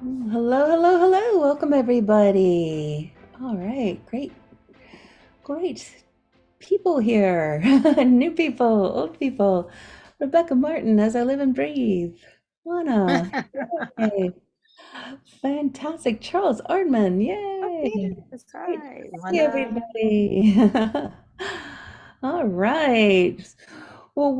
Hello, hello, hello. Welcome, everybody. All right, great people here. New people, old people. Rebecca Martin, as I live and breathe. Lana, yay. Fantastic. Charles Ardman, Okay, yay. that's Great right. to see Lana. everybody. All right. Well,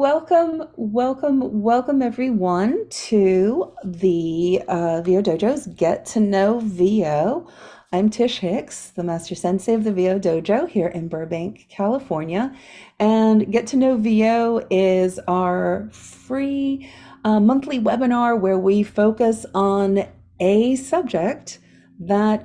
welcome everyone to the VO Dojo's Get to Know VO. I'm Tish Hicks, the Master Sensei of the VO Dojo here in Burbank, California. And Get to Know VO is our free monthly webinar where we focus on a subject that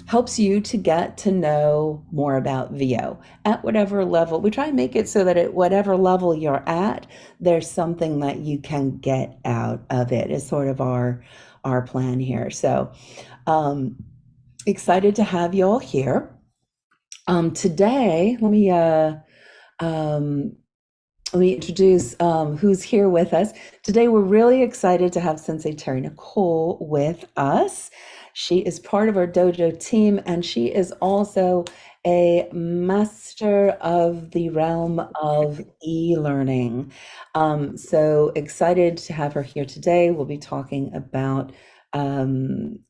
helps you to get to know more about VO at whatever level. We try and make it so that at whatever level you're at, there's something that you can get out of it. Is sort of our plan here. So um, excited to have you all here. Today, um, let me introduce who's here with us. Today, we're really excited to have Sensei Terri Nicole with us. She is part of our dojo team, and she is also a master of the realm of e-learning. So excited to have her here today. We'll be talking about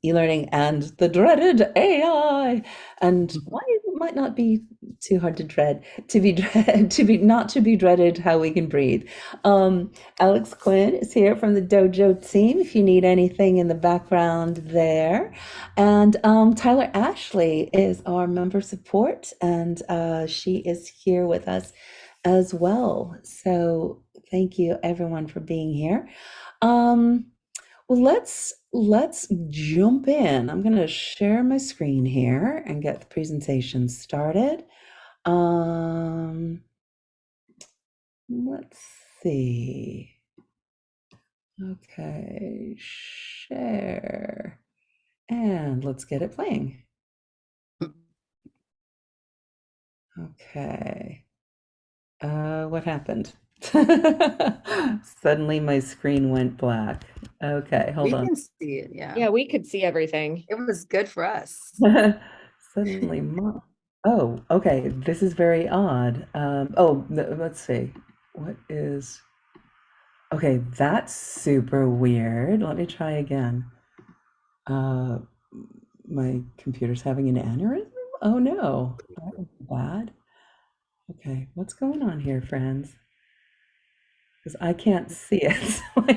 e-learning and the dreaded AI, and why it might not be too hard to dread to be to be not to be dreaded how we can breathe. Alex Quinn is here from the dojo team if you need anything in the background there, and Tyler Ashley is our member support, and she is here with us as well. So thank you everyone for being here. um, well, let's jump in. I'm going to share my screen here and get the presentation started. Let's see. Okay, share. And let's get it playing. Okay. What happened? Suddenly my screen went black. Okay, hold We on. can see it. Yeah. Yeah, we could see everything. It was good for us. Suddenly, oh, okay. This is very odd. Let's see. What is? Okay, that's super weird. Let me try again. Uh, my computer's having an aneurysm? Oh no, that was bad. Okay, what's going on here, friends? Because I can't see it, so I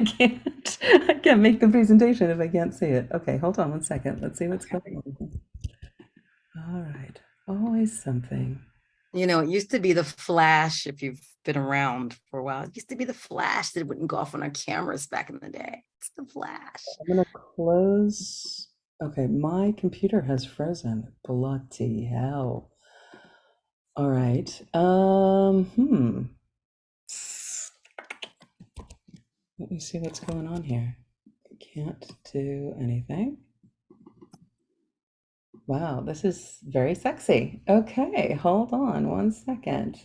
can't make the presentation if I can't see it. Okay, hold on one second. Let's see what's Okay. going on. All right, always something. You know, it used to be the flash, if you've been around for a while. It used to be the flash that wouldn't go off on our cameras back in the day. It's the flash. I'm gonna close. Okay, my computer has frozen. Bloody hell. All right. Let me see what's going on here. Can't do anything. Wow, this is very sexy. Okay, hold on one second.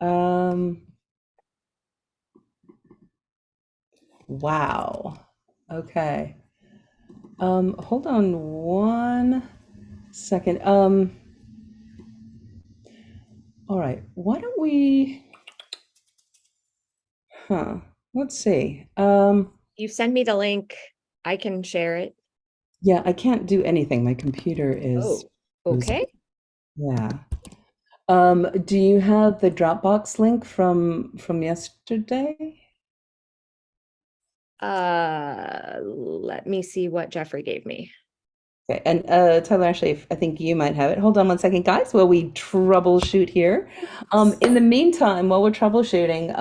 Um, wow. Okay. Hold on one second. All right. Why don't we, huh, let's see. You send me the link, I can share it. Yeah, I can't do anything. My computer is Oh, frozen. okay. Yeah. Do you have the Dropbox link from yesterday? Let me see what Jeffrey gave me. Okay, and Tyler, actually, I think you might have it. Hold on one second, guys, while we troubleshoot here. In the meantime, while we're troubleshooting,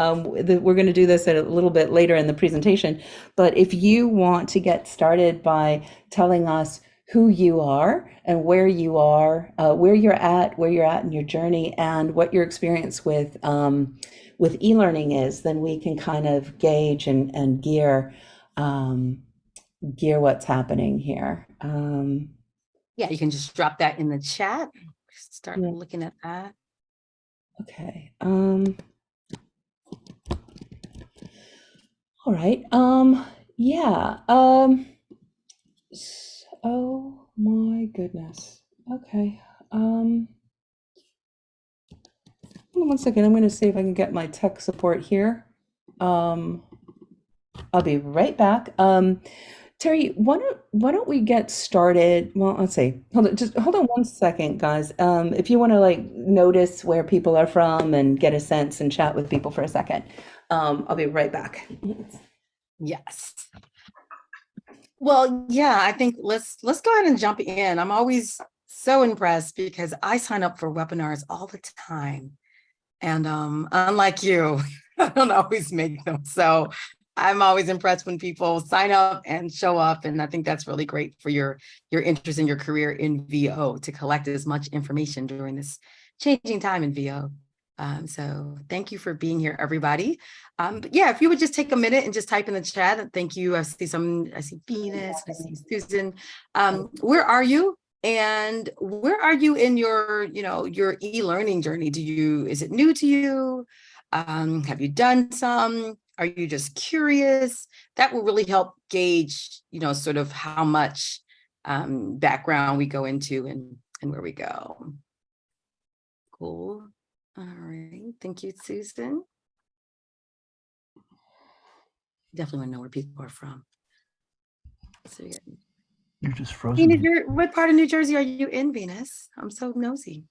we're going to do this a little bit later in the presentation. But if you want to get started by telling us who you are and where you are, where you're at in your journey, and what your experience with e-learning is, then we can kind of gauge and gear what's happening here. Yeah, you can just drop that in the chat. Start Yeah, looking at that. okay. All right. Yeah. Oh my goodness. Okay. Hold on one second. I'm going to see if I can get my tech support here. I'll be right back. Terry, why don't we get started? Well, let's see. Hold on one second, guys. If you want to like notice where people are from and get a sense and chat with people for a second, I'll be right back. Yes. Well, yeah, I think let's go ahead and jump in. I'm always so impressed because I sign up for webinars all the time. And unlike you, I don't always make them. So I'm always impressed when people sign up and show up. And I think that's really great for your interest in your career in VO to collect as much information during this changing time in VO. So thank you for being here, everybody. But yeah, if you would just take a minute and just type in the chat. Thank you. I see Venus, I see Susan. Where are you? And where are you in your, your e-learning journey? Is it new to you? Have you done some? Are you just curious? That will really help gauge, sort of how much background we go into and where we go. Cool. All right. Thank you, Susan. Definitely want to know where people are from. So yeah. You're just frozen. What part of New Jersey are you in, Venus? I'm so nosy.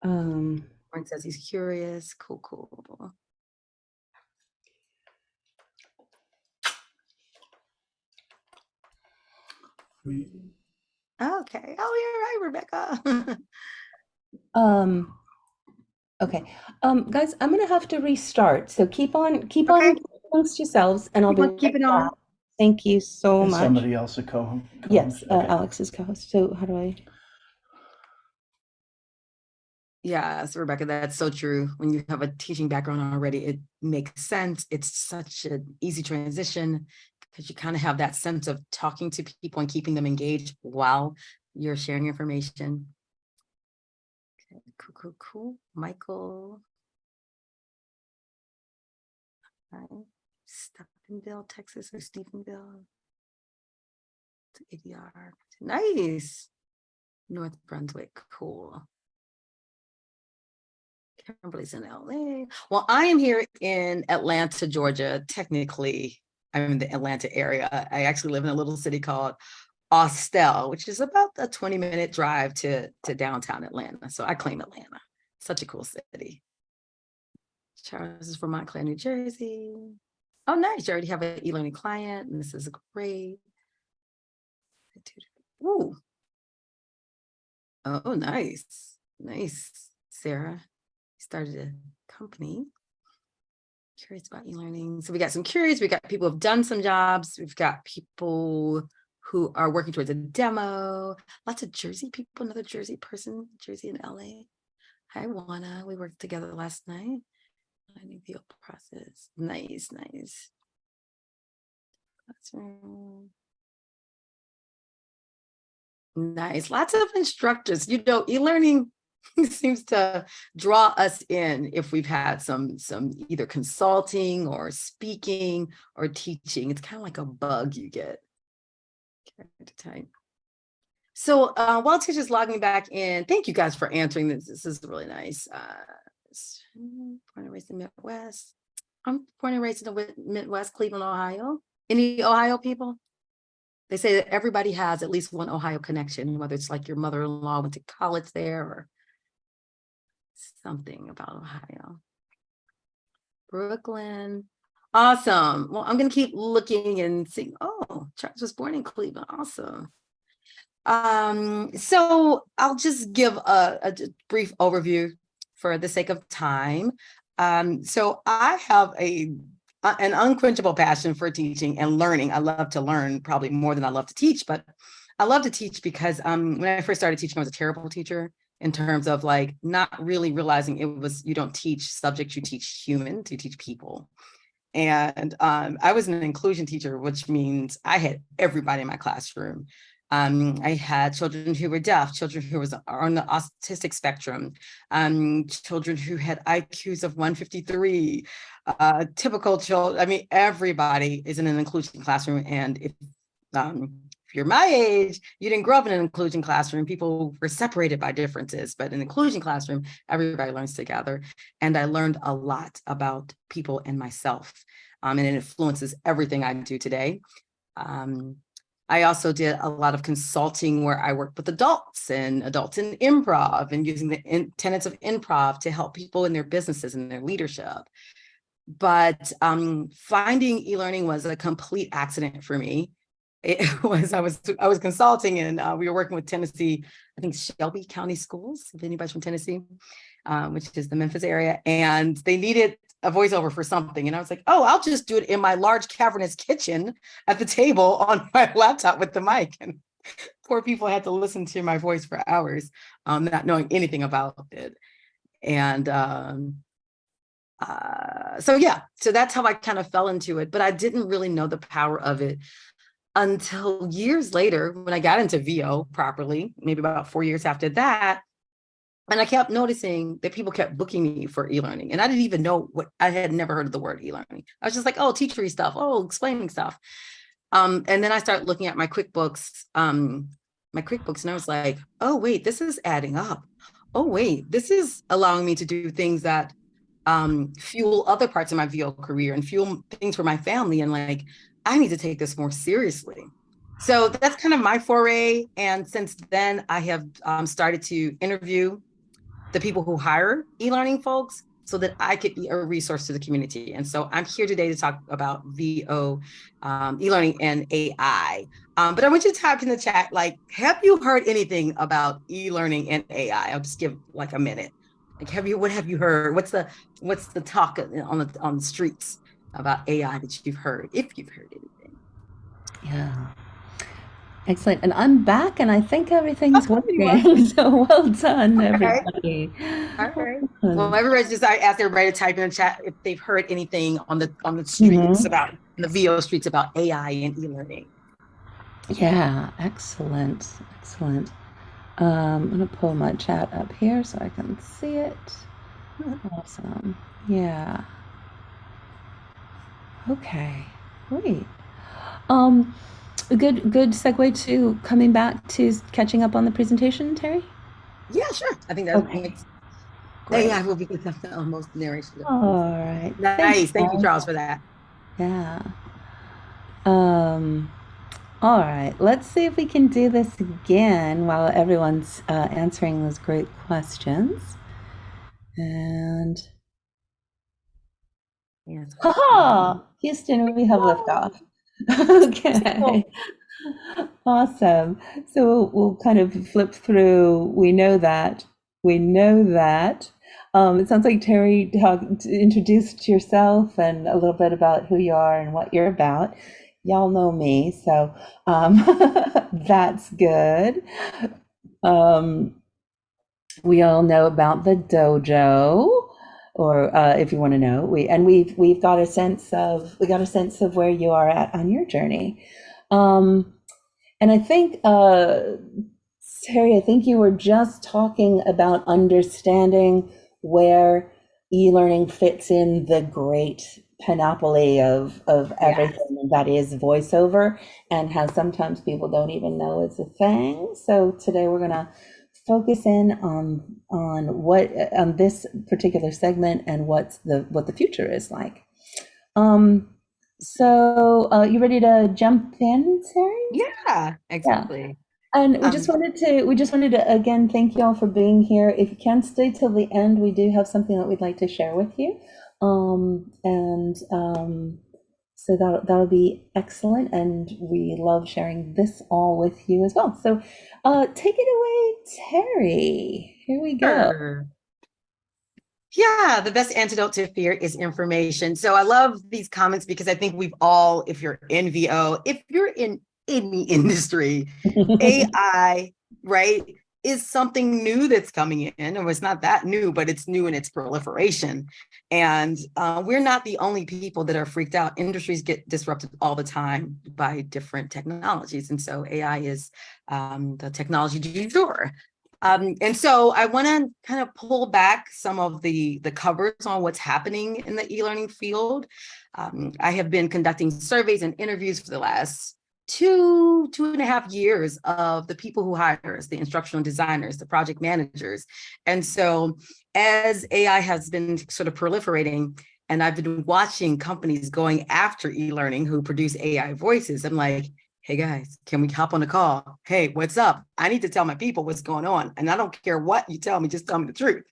Warren says he's curious. Cool. Okay. Oh, you're right, Rebecca. Okay. Guys, I'm gonna have to restart. So keep on Okay. amongst yourselves, and I'll be Keep it right on. back. Thank you so Is much. somebody else a co-host? Yes, Okay. Alex is co-host. So how do I? Yes, Rebecca, that's so true. When you have a teaching background already, it makes sense. It's such an easy transition because you kind of have that sense of talking to people and keeping them engaged while you're sharing information. Okay, cool. Michael. Hi. Stephenville, Texas, or Stephenville. To ADR. Nice. North Brunswick, cool. Kimberly's in LA. Well, I am here in Atlanta, Georgia. Technically, I'm in the Atlanta area. I actually live in a little city called Austell, which is about a 20-minute drive to downtown Atlanta. So I claim Atlanta. Such a cool city. Charles is from Montclair, New Jersey. Oh, nice. You already have an e-learning client, and this is great. Ooh. Oh, nice. Nice, Sarah. Started a company. Curious about e-learning. So we got some curious, we got people who have done some jobs. We've got people who are working towards a demo. Lots of Jersey people, another Jersey person, Jersey and LA. Hi, Juana. We worked together last night. Learning the process. Nice. Classroom. Nice. Lots of instructors. E-learning seems to draw us in if we've had some either consulting or speaking or teaching. It's kind of like a bug you get. So while Tish is logging back in, thank you guys for answering this. This is really nice. Born and raised in the Midwest. I'm born and raised in the Midwest, Cleveland, Ohio. Any Ohio people? They say that everybody has at least one Ohio connection, whether it's like your mother-in-law went to college there or something about Ohio. Brooklyn. Awesome. Well, I'm going to keep looking and see. Oh, Charles was born in Cleveland. Awesome. So I'll just give a brief overview for the sake of time. So I have an unquenchable passion for teaching and learning. I love to learn probably more than I love to teach, but I love to teach because when I first started teaching, I was a terrible teacher in terms of like not really realizing you don't teach subjects, you teach humans, you teach people. And I was an inclusion teacher, which means I had everybody in my classroom. I had children who were deaf, children who are on the autistic spectrum, children who had IQs of 153, typical children. I mean, everybody is in an inclusion classroom. And if you're my age, you didn't grow up in an inclusion classroom, people were separated by differences, but in an inclusion classroom, everybody learns together. And I learned a lot about people and myself, and it influences everything I do today. I also did a lot of consulting where I worked with adults in improv and using the tenets of improv to help people in their businesses and their leadership. But finding e-learning was a complete accident for me. It was, I was consulting, and we were working with Tennessee, I think Shelby County Schools, if anybody's from Tennessee, which is the Memphis area, and they needed a voiceover for something. And I was like, oh, I'll just do it in my large cavernous kitchen at the table on my laptop with the mic. And poor people had to listen to my voice for hours, not knowing anything about it. And so that's how I kind of fell into it. But I didn't really know the power of it until years later when I got into VO properly, maybe about 4 years after that. And I kept noticing that people kept booking me for e-learning. And I didn't even know I had never heard of the word e-learning. I was just like, oh, teachery stuff. Oh, explaining stuff. And then I started looking at my QuickBooks, and I was like, oh, wait, this is adding up. Oh, wait, this is allowing me to do things that fuel other parts of my VO career and fuel things for my family. And like, I need to take this more seriously. So that's kind of my foray. And since then, I have started to interview the people who hire e-learning folks so that I could be a resource to the community. And so I'm here today to talk about VO, e-learning, and AI. But I want you to type in the chat, like, have you heard anything about e-learning and AI? I'll just give like a minute. Like, what have you heard? What's the talk on the streets about AI that you've heard, if you've heard anything? Yeah. Excellent. And I'm back, and I think everything's Oh, you are. working. So well done, Okay. everybody. All right. Well, I asked everybody to type in the chat if they've heard anything on the streets about the VO streets about AI and e-learning. Yeah, excellent. Excellent. I'm going to pull my chat up here so I can see it. Awesome. Yeah. Okay. Great. Good segue to coming back to catching up on the presentation, Terry. Yeah, sure. I think that makes AI will be good enough to almost narration. All right. Nice. Thank you, Charles, for that. Yeah. All right. Let's see if we can do this again while everyone's answering those great questions. And haha, Houston, we have liftoff. Okay. Awesome. So we'll kind of flip through. We know that. It sounds like Terry introduced yourself and a little bit about who you are and what you're about. Y'all know me, so that's good. We all know about the dojo, or if you want to know, we've got a sense of where you are at on your journey. And I think Terry, I think you were just talking about understanding where e-learning fits in the great panoply of everything that is voiceover, and how sometimes people don't even know it's a thing. So today we're going to focus in on this particular segment and what the future is like. So you ready to jump in, Terry? Yeah, exactly. Yeah. And we just wanted to again thank you all for being here. If you can stay till the end, we do have something that we'd like to share with you. So that'll be excellent, and we love sharing this all with you as well. So take it away, Terry. Here we go. Sure. Yeah, the best antidote to fear is information. So I love these comments because I think we've all, if you're in VO, if you're in any industry, AI, right, is something new that's coming in, or it's not that new, but it's new in its proliferation. And we're not the only people that are freaked out. Industries get disrupted all the time by different technologies. And so AI is the technology du jour. And so I want to kind of pull back some of the covers on what's happening in the e-learning field. I have been conducting surveys and interviews for the last 2.5 years of the people who hire us, the instructional designers, the project managers. And so as AI has been sort of proliferating, and I've been watching companies going after e-learning who produce AI voices, I'm like, hey guys, can we hop on a call? Hey, what's up? I need to tell my people what's going on. And I don't care what you tell me, just tell me the truth.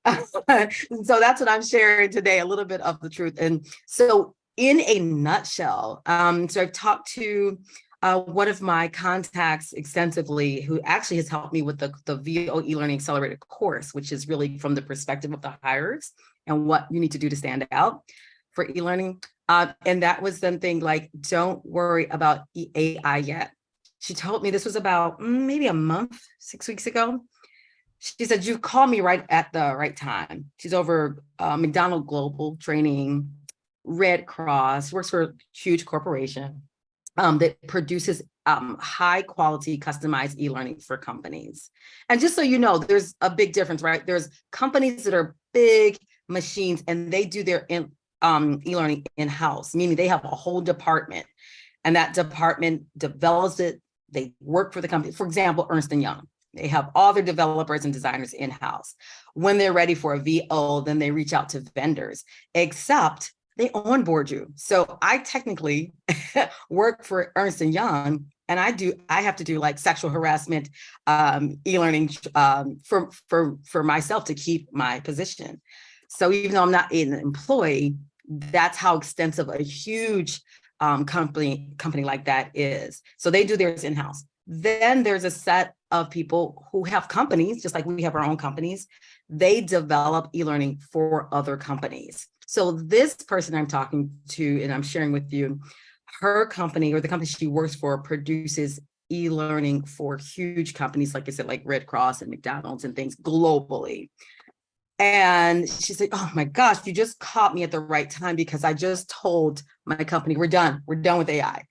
So that's what I'm sharing today, a little bit of the truth. And so in a nutshell, so I've talked to one of my contacts extensively, who actually has helped me with the VO eLearning Accelerated course, which is really from the perspective of the hirers and what you need to do to stand out for e-learning. And that was something like, don't worry about AI yet. She told me this was about maybe a month, 6 weeks ago. She said, you called me right at the right time. She's over McDonald Global Training, Red Cross, works for a huge corporation that produces high quality customized e-learning for companies. And just so you know, there's a big difference, right? There's companies that are big machines and they do their e-learning in-house, meaning they have a whole department and that department develops it. They work for the company. For example, Ernst & Young. They have all their developers and designers in-house. When they're ready for a VO, then they reach out to vendors, except they onboard you. So I technically work for Ernst & Young, and I have to do like sexual harassment e-learning for myself to keep my position. So even though I'm not an employee, that's how extensive a huge company like that is. So they do theirs in-house. Then there's a set of people who have companies, just like we have our own companies. They develop e-learning for other companies. So this person I'm talking to and I'm sharing with you, her company or the company she works for produces e-learning for huge companies, like I said, like Red Cross and McDonald's and things globally. And she said, oh my gosh, you just caught me at the right time because I just told my company, we're done with AI.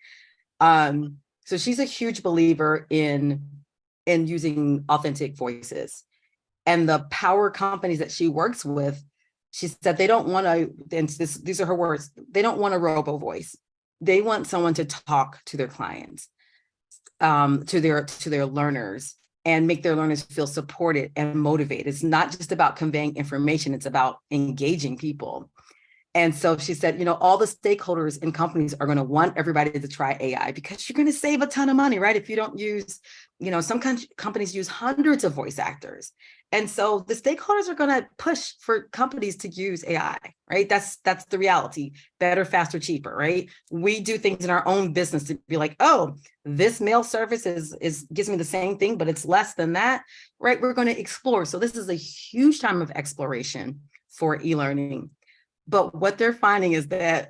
So she's a huge believer in using authentic voices. And the power companies that she works with, she said they don't want to, and these are her words, they don't want a robo voice. They want someone to talk to their clients, to their learners, and make their learners feel supported and motivated. It's not just about conveying information, it's about engaging people. And so she said, all the stakeholders in companies are going to want everybody to try AI because you're going to save a ton of money, right? If you don't use, some companies use hundreds of voice actors. And so the stakeholders are going to push for companies to use AI, right? That's the reality. Better, faster, cheaper, right? We do things in our own business to be like, oh, this mail service gives me the same thing, but it's less than that, right? We're going to explore. So this is a huge time of exploration for e-learning. But what they're finding is that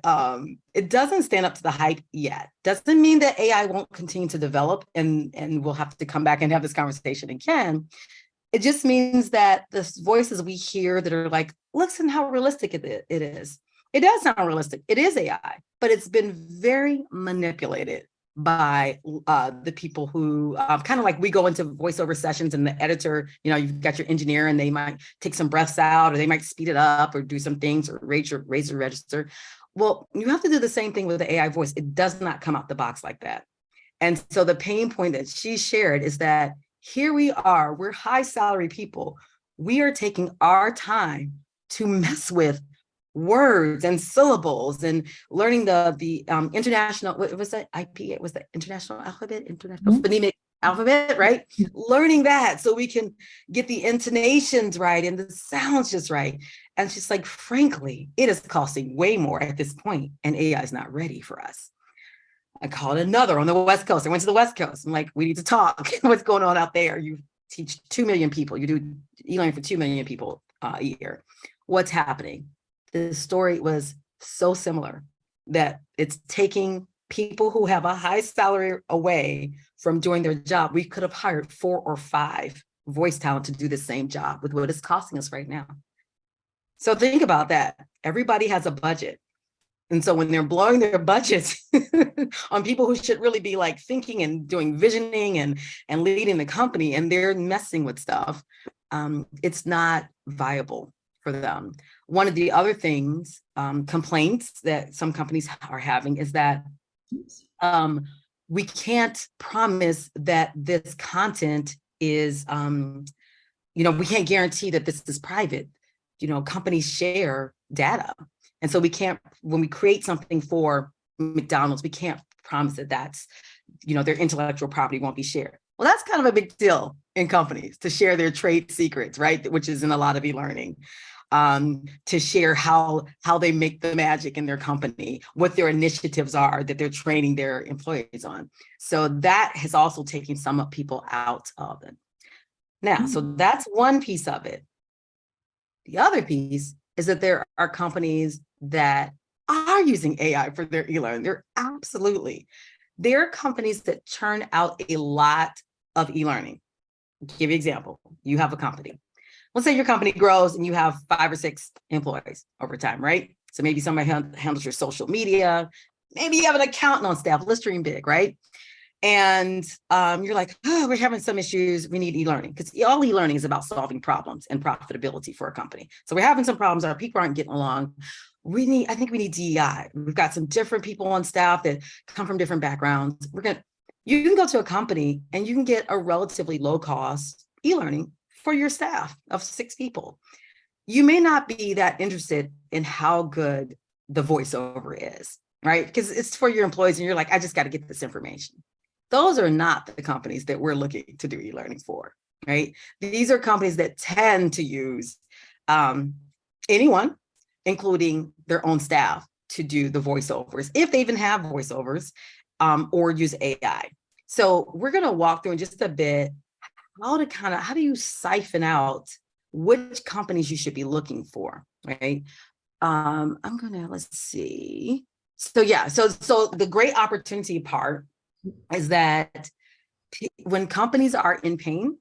it doesn't stand up to the hype yet. Doesn't mean that AI won't continue to develop and we'll have to come back and have this conversation again. It just means that the voices we hear that are like, listen how realistic it is. It does sound realistic. It is AI, but it's been very manipulated by the people who kind of like we go into voiceover sessions and the editor, you've got your engineer and they might take some breaths out or they might speed it up or do some things or raise your register. Well, you have to do the same thing with the AI voice. It does not come out the box like that. And so the pain point that she shared is that here we are, we're high salary people. We are taking our time to mess with words and syllables and learning the international, what was that IP? It was the international alphabet, international phonemic alphabet, right? Learning that so we can get the intonations right and the sounds just right. And she's like, frankly, it is costing way more at this point and AI is not ready for us. I called another on the West Coast. I went to the West Coast. I'm like, we need to talk. What's going on out there? You teach 2 million people. You do e-learning for 2 million people a year. What's happening? The story was so similar that it's taking people who have a high salary away from doing their job. We could have hired 4 or 5 voice talent to do the same job with what it's costing us right now. So think about that. Everybody has a budget. And so when they're blowing their budgets on people who should really be like thinking and doing visioning and leading the company, and they're messing with stuff, it's not viable for them. One of the other things, complaints that some companies are having is that we can't promise that this content is, we can't guarantee that this is private. Companies share data. And so we can't, when we create something for McDonald's, we can't promise that that's, their intellectual property won't be shared. Well, that's kind of a big deal in companies to share their trade secrets, right? Which is in a lot of e-learning, to share how they make the magic in their company, what their initiatives are that they're training their employees on. So that has also taken some people out of it. Now, so that's one piece of it. The other piece is that there are companies that are using AI for their e-learning. There are companies that churn out a lot of e-learning. I'll give you an example. You have a company. Let's say your company grows and you have 5 or 6 employees over time, right? So maybe somebody handles your social media. Maybe you have an accountant on staff. Let's dream big, right? And you're like, oh, we're having some issues. We need e-learning, because all e-learning is about solving problems and profitability for a company. So we're having some problems. Our people aren't getting along. I think we need DEI. We've got some different people on staff that come from different backgrounds. You can go to a company and you can get a relatively low cost e-learning for your staff of 6 people. You may not be that interested in how good the voiceover is, right? Because it's for your employees and you're like, I just got to get this information. Those are not the companies that we're looking to do e-learning for, right? These are companies that tend to use anyone, including their own staff, to do the voiceovers, if they even have voiceovers, or use AI. So we're going to walk through in just a bit how do you siphon out which companies you should be looking for, right? Let's see. So yeah, so the great opportunity part is that when companies are in pain,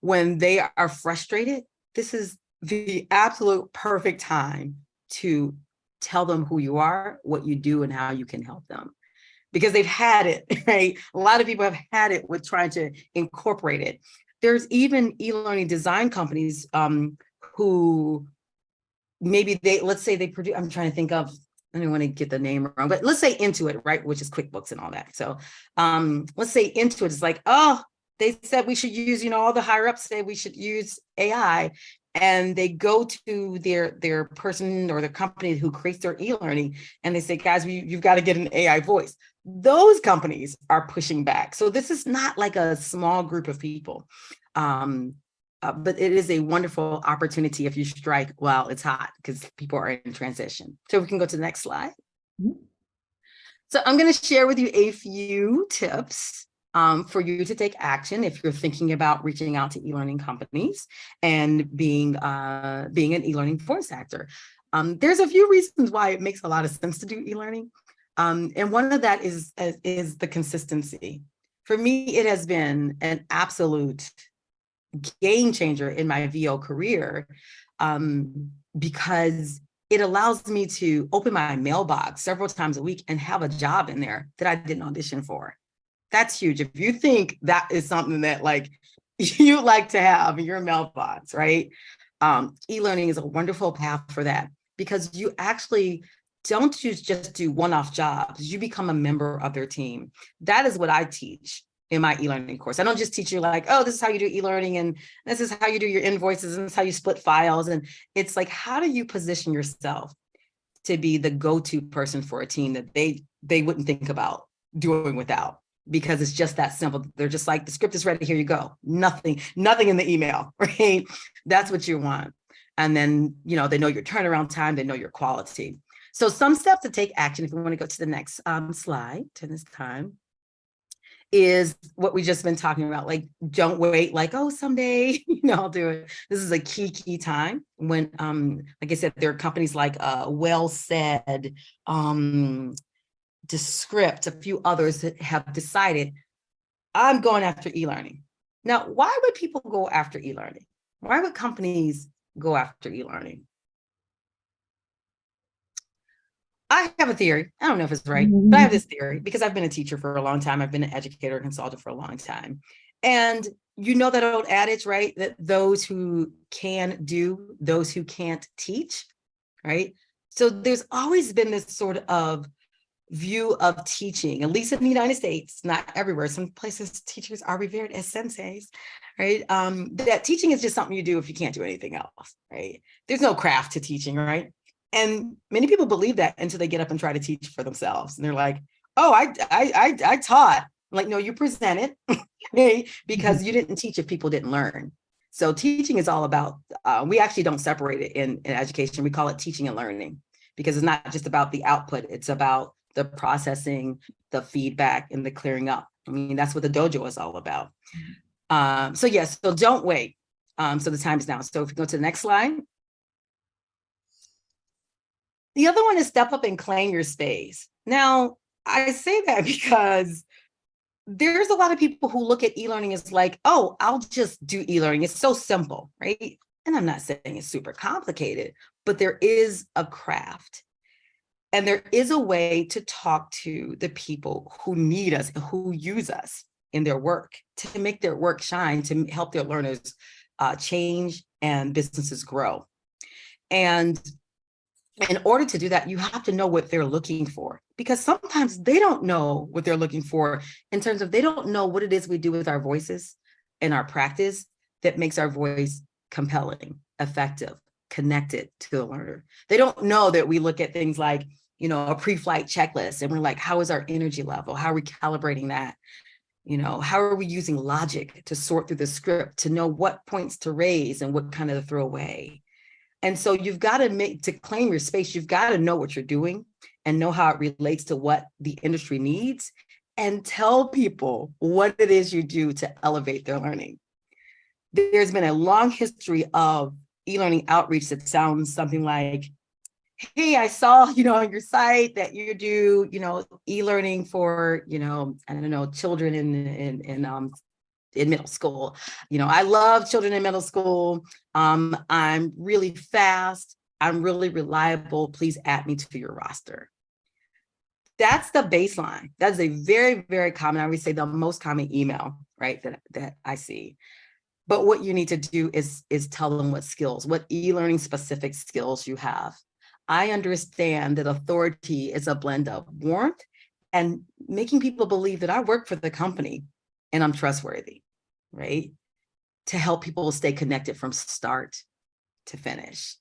when they are frustrated, this is the absolute perfect time to tell them who you are, what you do, and how you can help them. Because they've had it, right? A lot of people have had it with trying to incorporate it. There's even e-learning design companies who maybe let's say they produce, I'm trying to think of, I don't want to get the name wrong, but let's say Intuit, right? Which is QuickBooks and all that. So let's say Intuit is like, oh, they said we should use, all the higher ups say we should use AI. And they go to their person or the company who creates their e-learning and they say, guys, you've got to get an AI voice. Those companies are pushing back. So this is not like a small group of people. But it is a wonderful opportunity if you strike while it's hot, because people are in transition. So we can go to the next slide. So I'm going to share with you a few tips for you to take action if you're thinking about reaching out to e-learning companies and being an e-learning voice actor. There's a few reasons why it makes a lot of sense to do e-learning. And one of that is the consistency. For me, it has been an absolute game changer in my VO career, because it allows me to open my mailbox several times a week and have a job in there that I didn't audition for. That's huge. If you think that is something that like you like to have in your mailbox, right? E-learning is a wonderful path for that, because you actually don't just do one-off jobs. You become a member of their team. That is what I teach in my e-learning course. I don't just teach you like, oh, this is how you do e-learning and this is how you do your invoices and this is how you split files. And it's like, how do you position yourself to be the go-to person for a team that they wouldn't think about doing without? Because it's just that simple. They're just like, the script is ready, here you go. Nothing in the email, right? That's what you want. And then, they know your turnaround time, they know your quality. So some steps to take action, if we want to go to the next slide, to this time, is what we just been talking about. Like, don't wait, like, oh, someday, I'll do it. This is a key time when, like I said, there are companies like Well Said, Descript, a few others that have decided, I'm going after e-learning. Now, why would people go after e-learning? Why would companies go after e-learning? I have a theory. I don't know if it's right, but I have this theory because I've been a teacher for a long time. I've been an educator and consultant for a long time. And you know that old adage, right? That those who can do, those who can't teach, right? So there's always been this sort of view of teaching, at least in the United States, not everywhere. Some places teachers are revered as senseis, right? That teaching is just something you do if you can't do anything else, right? There's no craft to teaching, right? And many people believe that until they get up and try to teach for themselves. And they're like, oh, I taught. I'm like, no, you presented, okay? Because you didn't teach if people didn't learn. So teaching is all about, we actually don't separate it in education. We call it teaching and learning because it's not just about the output. It's about the processing, the feedback, and the clearing up. I mean, that's what the dojo is all about. So yes, so don't wait. So the time is now. So if you go to the next slide. The other one is step up and claim your space. Now, I say that because there's a lot of people who look at e-learning as like, oh, I'll just do e-learning. It's so simple, right? And I'm not saying it's super complicated, but there is a craft. And there is a way to talk to the people who need us, who use us in their work, to make their work shine, to help their learners change and businesses grow. And in order to do that, you have to know what they're looking for, because sometimes they don't know what they're looking for in terms of they don't know what it is we do with our voices and our practice that makes our voice compelling, effective, connected to the learner. They don't know that we look at things like, you know, a pre-flight checklist and we're like, how is our energy level? How are we calibrating that? You know, how are we using logic to sort through the script to know what points to raise and what kind of to throw away? And so you've got to claim your space, you've got to know what you're doing and know how it relates to what the industry needs and tell people what it is you do to elevate their learning. There's been a long history of e-learning outreach that sounds something like, hey, I saw, you know, on your site that you do, you know, e-learning for, you know, I don't know, children in middle school. You know, I love children in middle school. I'm really fast. I'm really reliable. Please add me to your roster. That's the baseline. That's a very, very common, I would say the most common email, right, that I see. But what you need to do is tell them what skills, what e-learning specific skills you have. I understand that authority is a blend of warmth and making people believe that I work for the company and I'm trustworthy, right? To help people stay connected from start to finish.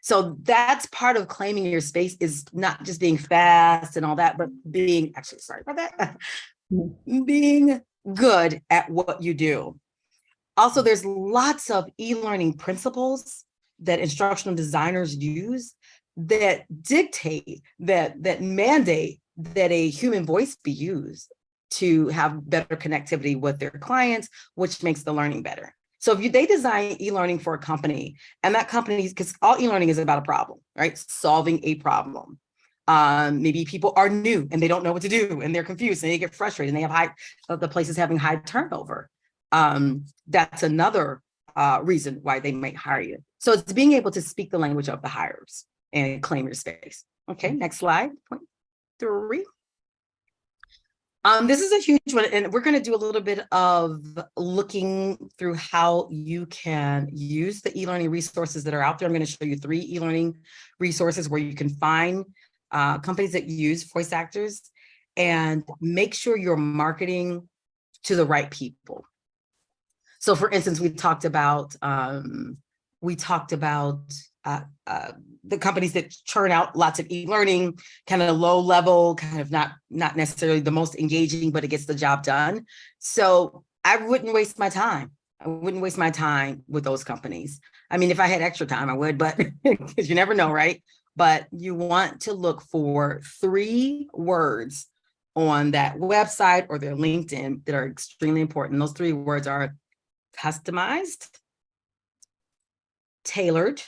So that's part of claiming your space, is not just being fast and all that, but being, actually, sorry about that, being good at what you do. Also, there's lots of e-learning principles that instructional designers use that dictate, that mandate that a human voice be used to have better connectivity with their clients, which makes the learning better. So if they design e-learning for a company, and that company, because all e-learning is about a problem, right? Solving a problem. Maybe people are new and they don't know what to do and they're confused and they get frustrated and they have the places having high turnover. That's another reason why they might hire you. So it's being able to speak the language of the hires and claim your space. Okay, next slide, point 3. This is a huge one, and we're going to do a little bit of looking through how you can use the e-learning resources that are out there. I'm going to show you 3 e-learning resources where you can find companies that use voice actors and make sure you're marketing to the right people. So for instance, we talked about the companies that churn out lots of e-learning, kind of low level, kind of not necessarily the most engaging, but it gets the job done. So I wouldn't waste my time. I wouldn't waste my time with those companies. I mean, if I had extra time, I would, but because you never know, right? But you want to look for 3 words on that website or their LinkedIn that are extremely important. Those 3 words are customized, tailored,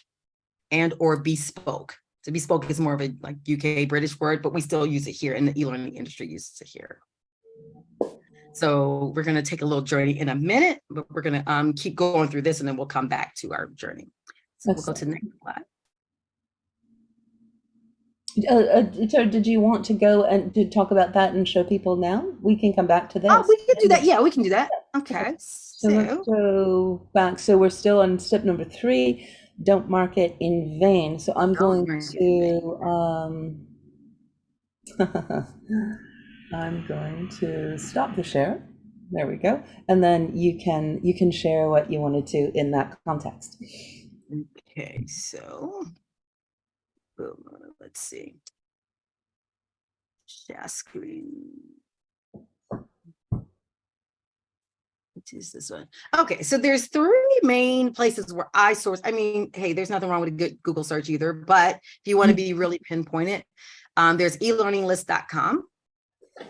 and or bespoke. So bespoke is more of a like UK British word, but we still use it here, and the e-learning industry uses it here. So we're going to take a little journey in a minute, but we're going to keep going through this and then we'll come back to our journey. So we'll go to the next slide. So did you want to go and to talk about that and show people now? We can come back to this. Oh, we can do that. Yeah, we can do that. Okay. So let's go back. So we're still on step number 3. Don't mark it in vain. So I'm going to I'm going to stop the share. There we go. And then you can share what you wanted to in that context. Okay, so let's see. Share screen. Which is this one? Okay, so there's 3 main places where I source. I mean, hey, there's nothing wrong with a good Google search either, but if you want to be really pinpointed, there's eLearningList.com.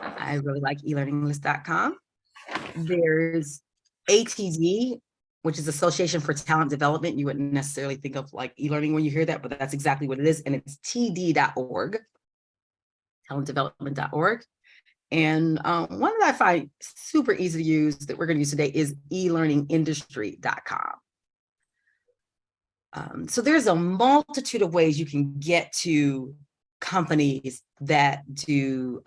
I really like eLearningList.com. There's ATD, which is Association for Talent Development. You wouldn't necessarily think of like e-learning when you hear that, but that's exactly what it is. And it's td.org, talentdevelopment.org. And one that I find super easy to use that we're going to use today is eLearningIndustry.com. So there's a multitude of ways you can get to companies that do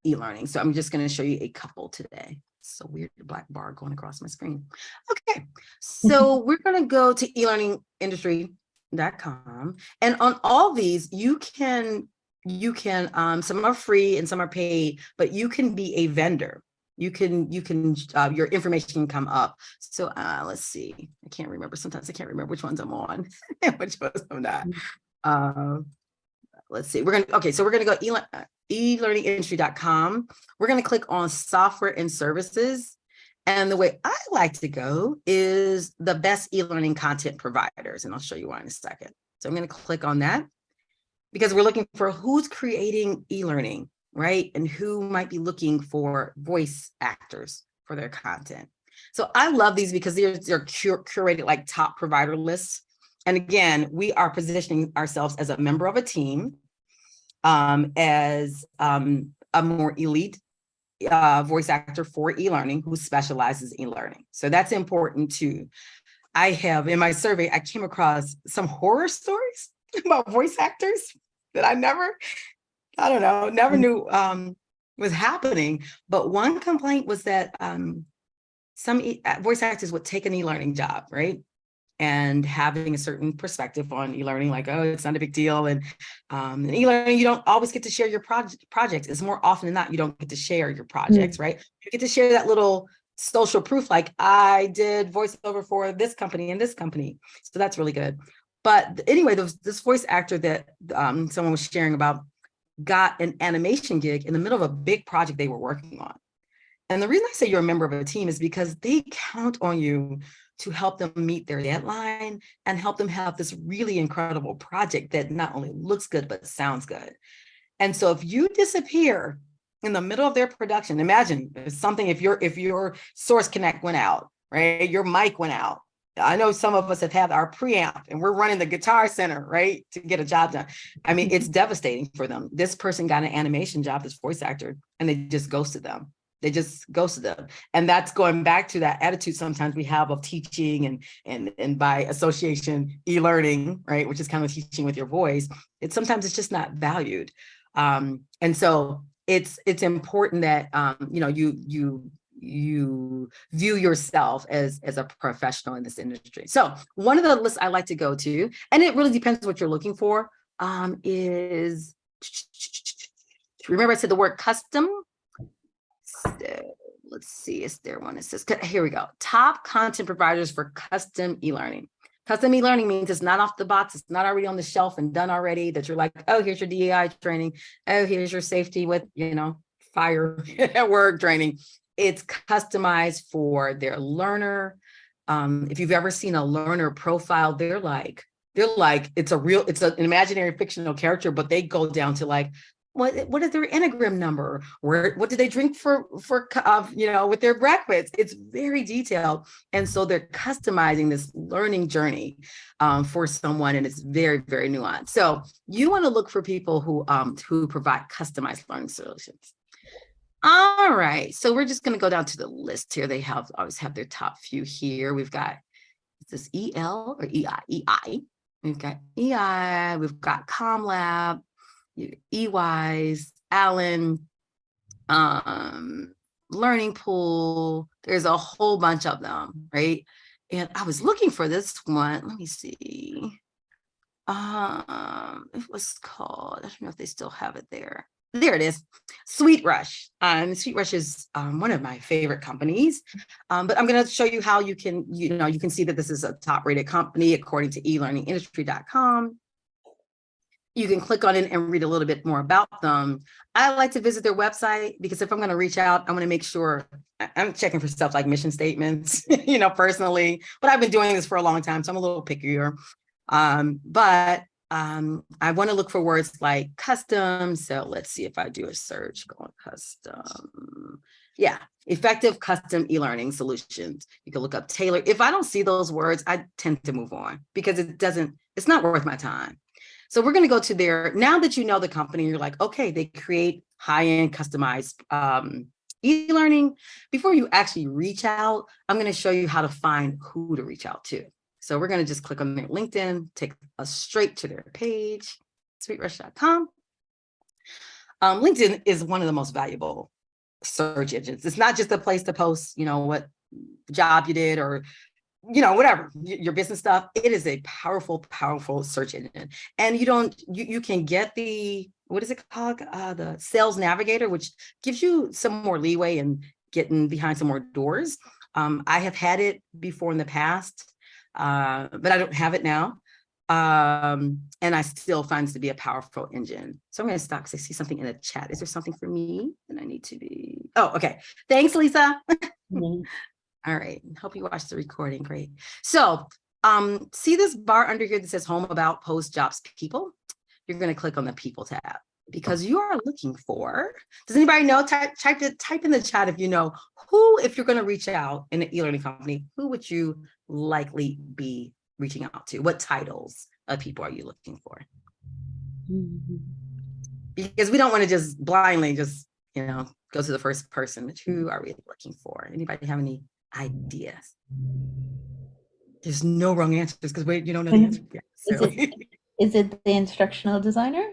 e-learning. So I'm just going to show you a couple today. So weird, the black bar going across my screen. Okay, so we're going to go to eLearningIndustry.com, and on all these you can some are free and some are paid, but you can be a vendor. You can your information can come up. So let's see, I can't remember. Sometimes I can't remember which ones I'm on and which ones I'm not. Let's see, we're gonna go eLearningIndustry.com. We're gonna click on software and services. And the way I like to go is the best e-learning content providers. And I'll show you why in a second. So I'm gonna click on that because we're looking for who's creating e-learning, right? And who might be looking for voice actors for their content. So I love these because they're curated like top provider lists. And again, we are positioning ourselves as a member of a team, as a more elite voice actor for e-learning who specializes in e-learning. So that's important too. I have in my survey, I came across some horror stories about voice actors that I never knew was happening. But one complaint was that some voice actors would take an e-learning job, right? And having a certain perspective on e-learning, like, oh, it's not a big deal. And in e-learning, you don't always get to share your projects. It's more often than not, you don't get to share your projects, right? You get to share that little social proof, like I did voiceover for this company and this company. So that's really good. But anyway, this voice actor that someone was sharing about got an animation gig in the middle of a big project they were working on. And the reason I say you're a member of a team is because they count on you to help them meet their deadline and help them have this really incredible project that not only looks good, but sounds good. And so if you disappear in the middle of their production, imagine something, if your source connect went out, right? Your mic went out. I know some of us have had our preamp and we're running the Guitar Center, right? To get a job done. I mean, it's devastating for them. This person got an animation job, this voice actor, and they just ghosted them. They just ghosted them. And that's going back to that attitude sometimes we have of teaching and by association, e-learning, right? Which is kind of teaching with your voice. Sometimes it's just not valued. And so it's important that, you view yourself as a professional in this industry. So one of the lists I like to go to, and it really depends what you're looking for, is, remember I said the word custom? So let's see, is there one that says, here we go, top content providers for custom e-learning. Custom e-learning means it's not off the box, it's not already on the shelf and done already, that you're like, oh, here's your DEI training, oh, here's your safety with, fire at work training. It's customized for their learner. If you've ever seen a learner profile, they're like, it's an imaginary fictional character, but they go down to like, what is their Enneagram number? What do they drink for with their breakfast? It's very detailed. And so they're customizing this learning journey for someone, and it's very, very nuanced. So you want to look for people who provide customized learning solutions. All right, so we're just going to go down to the list here. They always have their top few here. We've got, is this EL or EI? EI. We've got EI, we've got ComLab, EYs, Allen, Learning Pool. There's a whole bunch of them, right? And I was looking for this one. Let me see. It was called, I don't know if they still have it there. There it is, Sweet Rush. Sweet Rush is one of my favorite companies. But I'm going to show you how you can, you can see that this is a top-rated company according to eLearningindustry.com. You can click on it and read a little bit more about them. I like to visit their website because if I'm going to reach out, I want to make sure I'm checking for stuff like mission statements, personally. But I've been doing this for a long time, so I'm a little pickier. But I want to look for words like custom. So let's see if I do a search going custom. Yeah, effective custom e-learning solutions. You can look up tailor. If I don't see those words, I tend to move on because it's not worth my time. So we're going to go to their, now that you know the company, you're like, okay, they create high-end customized e-learning. Before you actually reach out, I'm going to show you how to find who to reach out to. So we're going to just click on their LinkedIn, take us straight to their page, sweetrush.com. LinkedIn is one of the most valuable search engines. It's not just a place to post, what job you did or whatever, your business stuff. It is a powerful, powerful search engine. And you can get the, what is it called? The Sales Navigator, which gives you some more leeway in getting behind some more doors. I have had it before in the past, but I don't have it now. And I still find it to be a powerful engine. So I'm going to stop because I see something in the chat. Is there something for me that I need to be? Oh, okay. Thanks, Lisa. Mhm. All right, hope you watched the recording, great. So see this bar under here that says home, about, post, jobs, people? You're gonna click on the people tab because you are looking for, does anybody know, type in the chat if you know who, if you're gonna reach out in an e-learning company, who would you likely be reaching out to? What titles of people are you looking for? Because we don't wanna just blindly just, go to the first person, but who are we looking for? Anybody have any ideas? There's no wrong answers because wait, you don't know the answer yet. So Is it the instructional designer?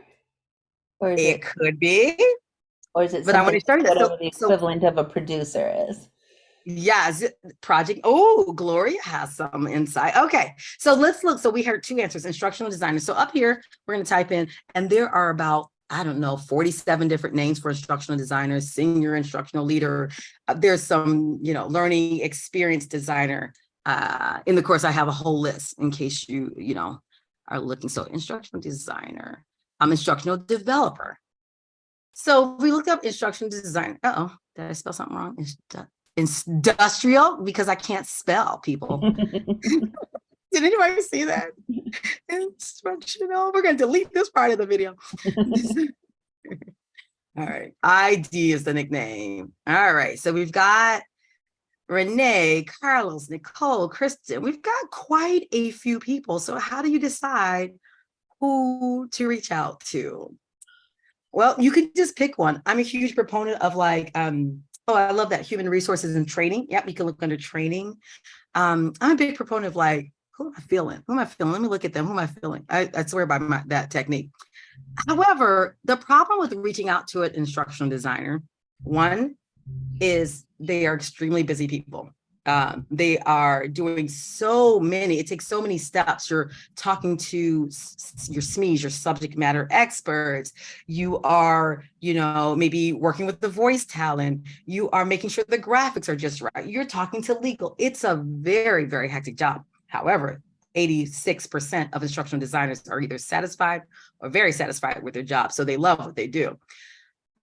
Or is it could be, or is it but I want something to show you that. whatever the So equivalent of a producer is? yes, project. Oh, Gloria has some insight. Okay, so let's look. So we heard two answers: instructional designer. So up here, we're going to type in, and there are about, I don't know, 47 different names for instructional designers, senior instructional leader. There's some, learning experience designer. In the course, I have a whole list in case you, are looking. So instructional designer, instructional developer. So we looked up instructional design. Uh-oh, did I spell something wrong? Industrial, because I can't spell, people. Did anybody see that? Instructional. We're going to delete this part of the video. All right. ID is the nickname. All right. So we've got Renee, Carlos, Nicole, Kristen. We've got quite a few people. So how do you decide who to reach out to? Well, you could just pick one. I'm a huge proponent of like, I love that, human resources and training. Yep, you can look under training. I'm a big proponent of like, who am I feeling? Who am I feeling? Let me look at them. Who am I feeling? I swear by that technique. However, the problem with reaching out to an instructional designer, one, is they are extremely busy people. They are doing so many, it takes so many steps. You're talking to your SMEs, your subject matter experts. You are, maybe working with the voice talent. You are making sure the graphics are just right. You're talking to legal. It's a very, very hectic job. However, 86% of instructional designers are either satisfied or very satisfied with their job. So they love what they do.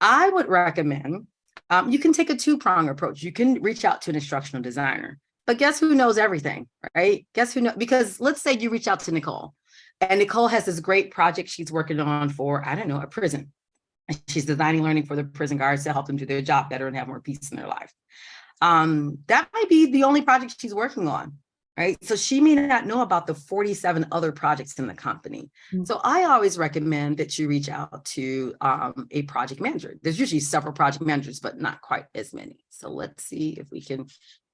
I would recommend, you can take a two-prong approach. You can reach out to an instructional designer, but guess who knows everything, right? Guess who knows? Because let's say you reach out to Nicole, and Nicole has this great project she's working on for, I don't know, a prison. And she's designing learning for the prison guards to help them do their job better and have more peace in their life. That might be the only project she's working on. right? So she may not know about the 47 other projects in the company. Mm. So I always recommend that you reach out to a project manager. There's usually several project managers, but not quite as many. So let's see if we can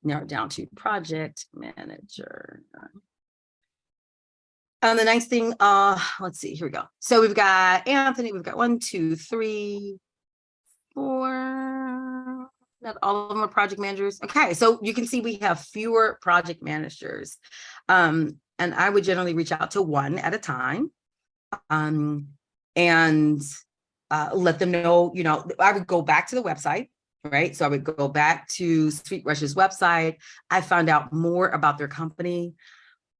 narrow it down to project manager. And the next thing, let's see, here we go. So we've got Anthony, we've got 1, 2, 3, 4. Not all of them are project managers. Okay, so you can see we have fewer project managers. And I would generally reach out to one at a time. And let them know, I would go back to the website, right? So I would go back to SweetRush's website. I found out more about their company.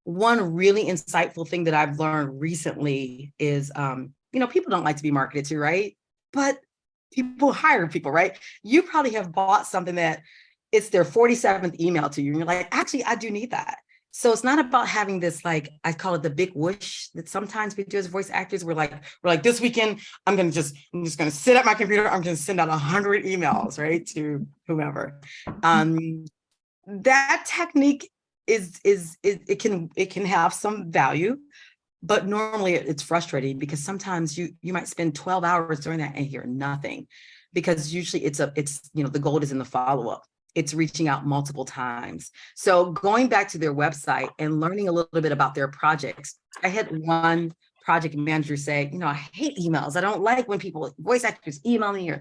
One really insightful thing that I've learned recently is, people don't like to be marketed to, right? But people hire people, right? You probably have bought something that it's their 47th email to you. And you're like, actually, I do need that. So it's not about having this, like, I call it the big whoosh that sometimes we do as voice actors. We're like, this weekend, I'm just going to sit at my computer. I'm going to send out 100 emails, right? To whomever. That technique it can have some value, but normally it's frustrating because sometimes you might spend 12 hours doing that and hear nothing, because usually it's the gold is in the follow-up. It's reaching out multiple times. So going back to their website and learning a little bit about their projects. I had one project manager say, I hate emails. I don't like when voice actors email me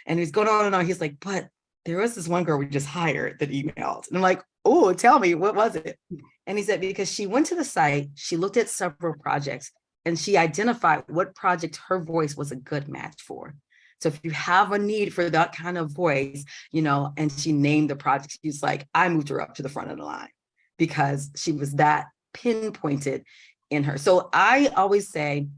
and he's going on and on. He's like, but there was this one girl we just hired that emailed. And I'm like, oh, tell me, what was it? And he said, because she went to the site, she looked at several projects, and she identified what project her voice was a good match for. So if you have a need for that kind of voice, and she named the project, she's like, I moved her up to the front of the line because she was that pinpointed in her. So I always say,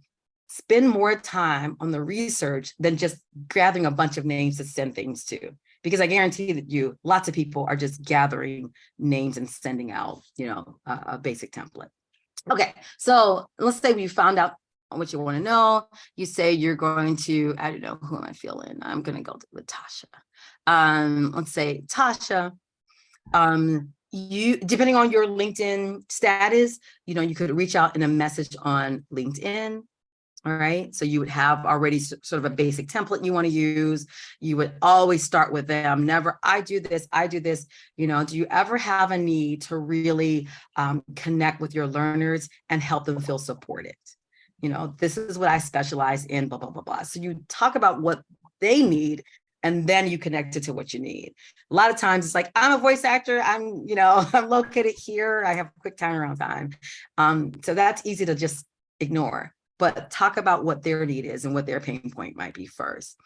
spend more time on the research than just gathering a bunch of names to send things to. Because I guarantee that lots of people are just gathering names and sending out, a basic template. Okay, so let's say we found out what you want to know. You say you're going to, I don't know, who am I feeling? I'm going to go with Tasha. Let's say Tasha, you, depending on your LinkedIn status, you could reach out in a message on LinkedIn. All right. So you would have already sort of a basic template you want to use. You would always start with them. Never, I do this. Do you ever have a need to really connect with your learners and help them feel supported? This is what I specialize in, blah, blah, blah, blah. So you talk about what they need, and then you connect it to what you need. A lot of times it's like, I'm a voice actor. I'm located here. I have quick turnaround time. So that's easy to just ignore. But talk about what their need is and what their pain point might be first.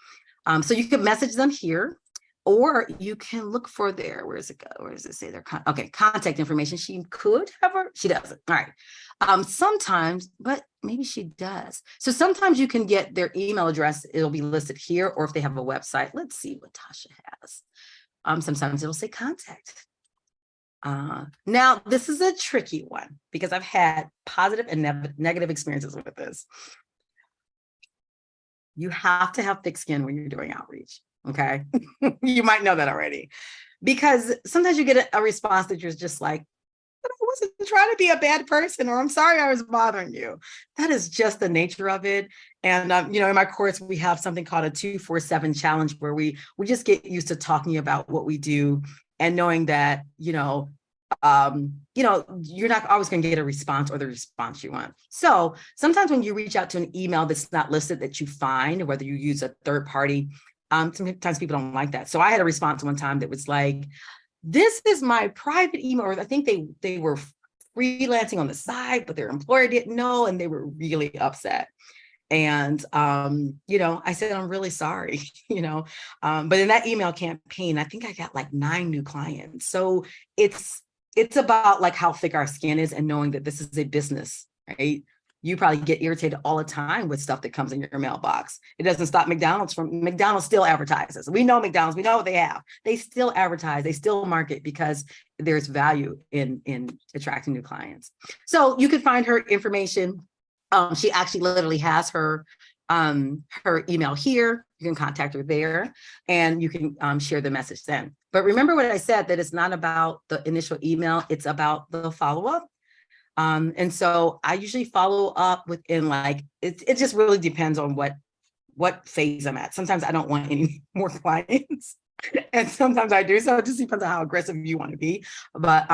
So you can message them here, or you can look for their, where does it go? Where does it say their, contact information? She could have her, she doesn't. All right. Sometimes, but maybe she does. So sometimes you can get their email address. It'll be listed here, or if they have a website, let's see what Tasha has. Sometimes it'll say contact. Now, this is a tricky one because I've had positive and negative experiences with this. You have to have thick skin when you're doing outreach, okay? You might know that already, because sometimes you get a response that you're just like, but I wasn't trying to be a bad person, or I'm sorry I was bothering you. That is just the nature of it. And, in my course, we have something called a 2-4-7 challenge, where we just get used to talking about what we do and knowing that, you're not always going to get a response or the response you want. So sometimes when you reach out to an email that's not listed, that you find, whether you use a third party, sometimes people don't like that. So I had a response one time that was like, this is my private email, or I think they were freelancing on the side, but their employer didn't know, and they were really upset. And, I said, I'm really sorry, but in that email campaign, I think I got like 9 new clients. So it's about like how thick our skin is and knowing that this is a business, right? You probably get irritated all the time with stuff that comes in your mailbox. It doesn't stop McDonald's McDonald's still advertises. We know McDonald's, we know what they have. They still advertise, they still market, because there's value in attracting new clients. So you can find her information. She actually literally has her her email here. You can contact her there, and you can share the message then. But remember what I said, that it's not about the initial email, it's about the follow-up. And so I usually follow up within like, it just really depends on what phase I'm at. Sometimes I don't want any more clients. And sometimes I do. So it just depends on how aggressive you want to be. But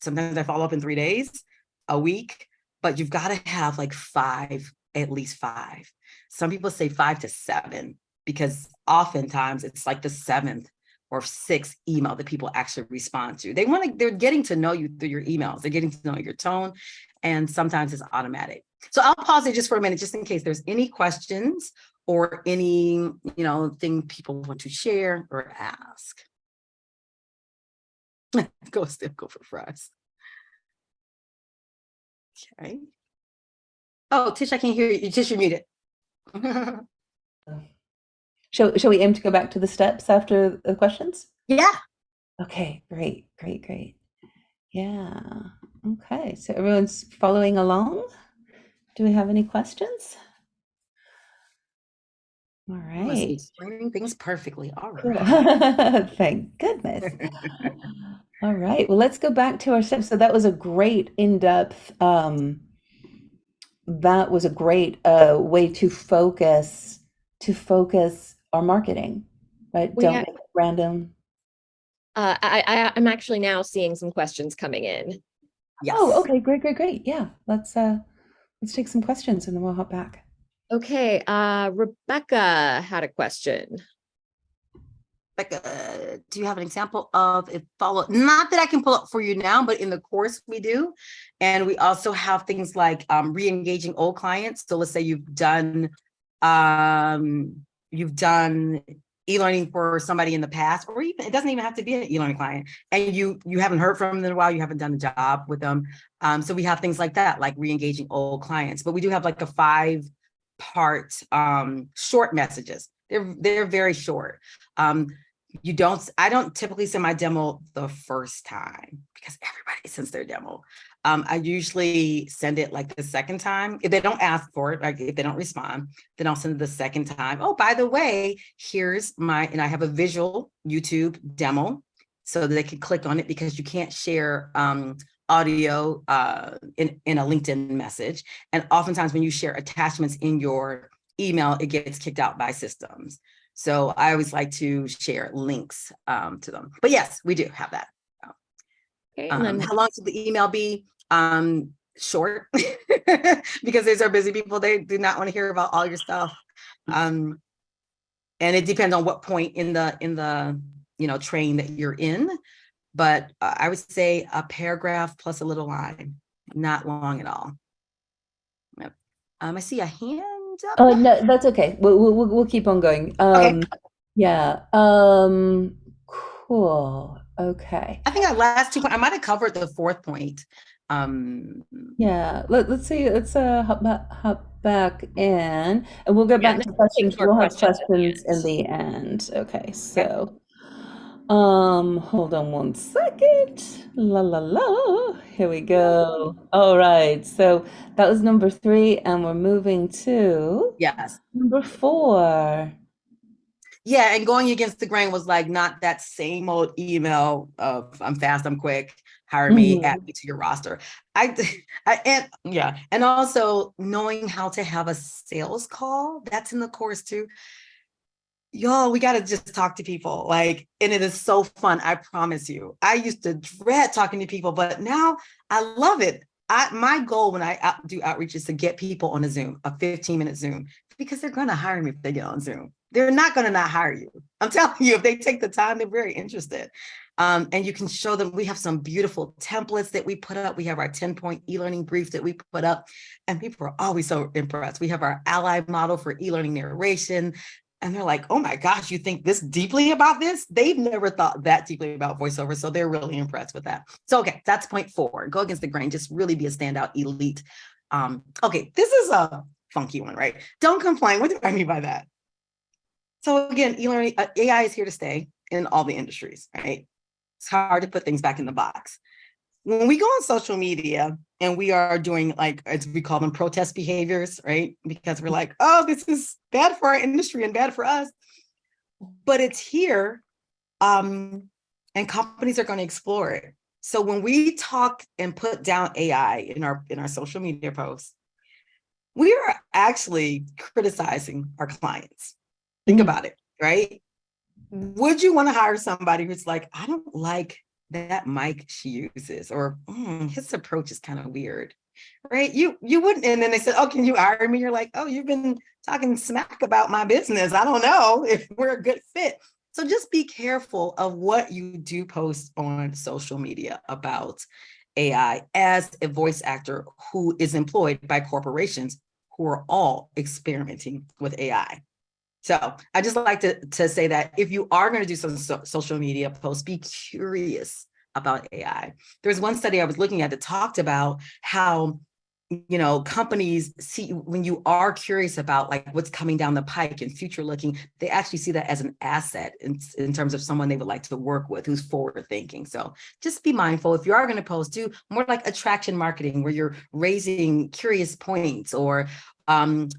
sometimes I follow up in 3 days, a week, but you've got to have like 5, at least 5. Some people say 5 to 7, because oftentimes it's like the 7th or 6th email that people actually respond to. They're getting to know you through your emails. They're getting to know your tone, and sometimes it's automatic. So I'll pause it just for a minute, just in case there's any questions or any, thing people want to share or ask. Go for fries. Okay. Oh, Tish, I can't hear you. Tish, you're muted. Shall we aim to go back to the steps after the questions? Yeah. Okay, great. Yeah. Okay, so everyone's following along. Do we have any questions? All right. Explaining things perfectly. All Cool. right. Thank goodness. All right. Well, let's go back to our steps. So that was a great in-depth, way to focus our marketing, right? We Don't have- make it random. I'm actually now seeing some questions coming in. Yes. Oh, okay. Great. Yeah. Let's take some questions and then we'll hop back. Okay, Rebecca had a question. Becca, do you have an example of a follow-up? Not that I can pull up for you now, but in the course we do. And we also have things like re-engaging old clients. So let's say you've done e-learning for somebody in the past, or even it doesn't even have to be an e-learning client, and you haven't heard from them in a while, you haven't done a job with them. So we have things like that, like re-engaging old clients. But we do have like a 5-part short messages. They're very short. I don't typically send my demo the first time, because everybody sends their demo. I usually send it like the second time. If they don't ask for it, like if they don't respond, then I'll send it the second time. Oh, by the way, and I have a visual YouTube demo so that they can click on it, because you can't share audio in a LinkedIn message. And oftentimes when you share attachments in your email, it gets kicked out by systems. So I always like to share links to them. But yes, we do have that. Okay, and then How long should the email be? Short, because these are busy people. They do not want to hear about all your stuff. And it depends on what point in the train that you're in. But I would say a paragraph plus a little line, not long at all. Yep. I see a hand up. Oh, no, that's okay. We'll keep on going. Okay. Yeah. Cool. Okay. I think our last 2 points, I might have covered the 4th point. Yeah. Let's see. Let's hop back in, and we'll get back to questions. more We'll have questions at the questions in end. the end. Okay. So, hold on one second. La. Here we go. All right. So that was number 3, and we're moving to Yes. number 4. Yeah, and going against the grain was like not that same old email of I'm fast, I'm quick, hire me, add me to your roster. And also knowing how to have a sales call, that's in the course too. Y'all, we got to just talk to people, and it is so fun. I promise you. I used to dread talking to people, but now I love it. My goal when I do outreach is to get people on a 15-minute Zoom, because they're going to hire me if they get on Zoom. They're not going to not hire you. I'm telling you, if they take the time, they're very interested. And you can show them. We have some beautiful templates that we put up. We have our 10-point e-learning brief that we put up, and people are always so impressed. We have our ally model for e-learning narration. And they're like, oh my gosh, you think this deeply about this? They've never thought that deeply about voiceover. So they're really impressed with that. So, okay, that's point 4. Go against the grain, just really be a standout elite. Okay, this is a funky one, right? Don't complain. What do I mean by that? So again, e-learning, AI is here to stay in all the industries, right? It's hard to put things back in the box. when we go on social media and we are doing, like, as we call them, protest behaviors, right? Because we're like, oh, this is bad for our industry and bad for us. But it's here, and companies are going to explore it. So when we talk and put down AI in our social media posts, we are actually criticizing our clients. Think about it, right? Would you want to hire somebody who's like, I don't like that mic she uses, or his approach is kind of weird, right? You wouldn't. And then they said, oh, can you hire me? You're like, oh, you've been talking smack about my business. I don't know if we're a good fit. So just be careful of what you do post on social media about AI as a voice actor who is employed by corporations who are all experimenting with AI. So I just like to say that if you are going to do some social media posts, be curious about AI. There's one study I was looking at that talked about how, companies see, when you are curious about like what's coming down the pike and future looking, they actually see that as an asset in terms of someone they would like to work with who's forward thinking. So just be mindful. If you are going to post, do more like attraction marketing, where you're raising curious points, or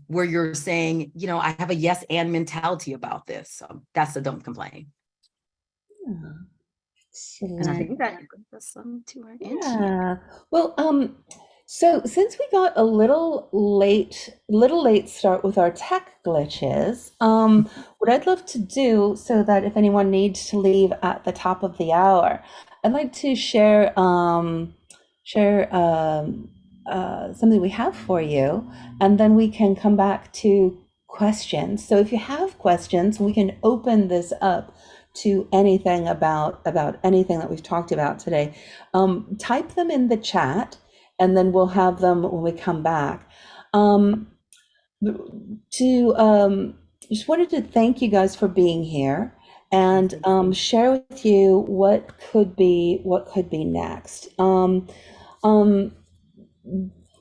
where you're saying, I have a yes and mentality about this. So that's the don't complain. And I think that brings us to our end here. Yeah. Well, so since we got a little late start with our tech glitches, what I'd love to do, so that if anyone needs to leave at the top of the hour, I'd like to share something we have for you, and then we can come back to questions. So if you have questions, we can open this up to anything about anything that we've talked about today. Type them in the chat, and then we'll have them when we come back. Just wanted to thank you guys for being here, and share with you what could be next.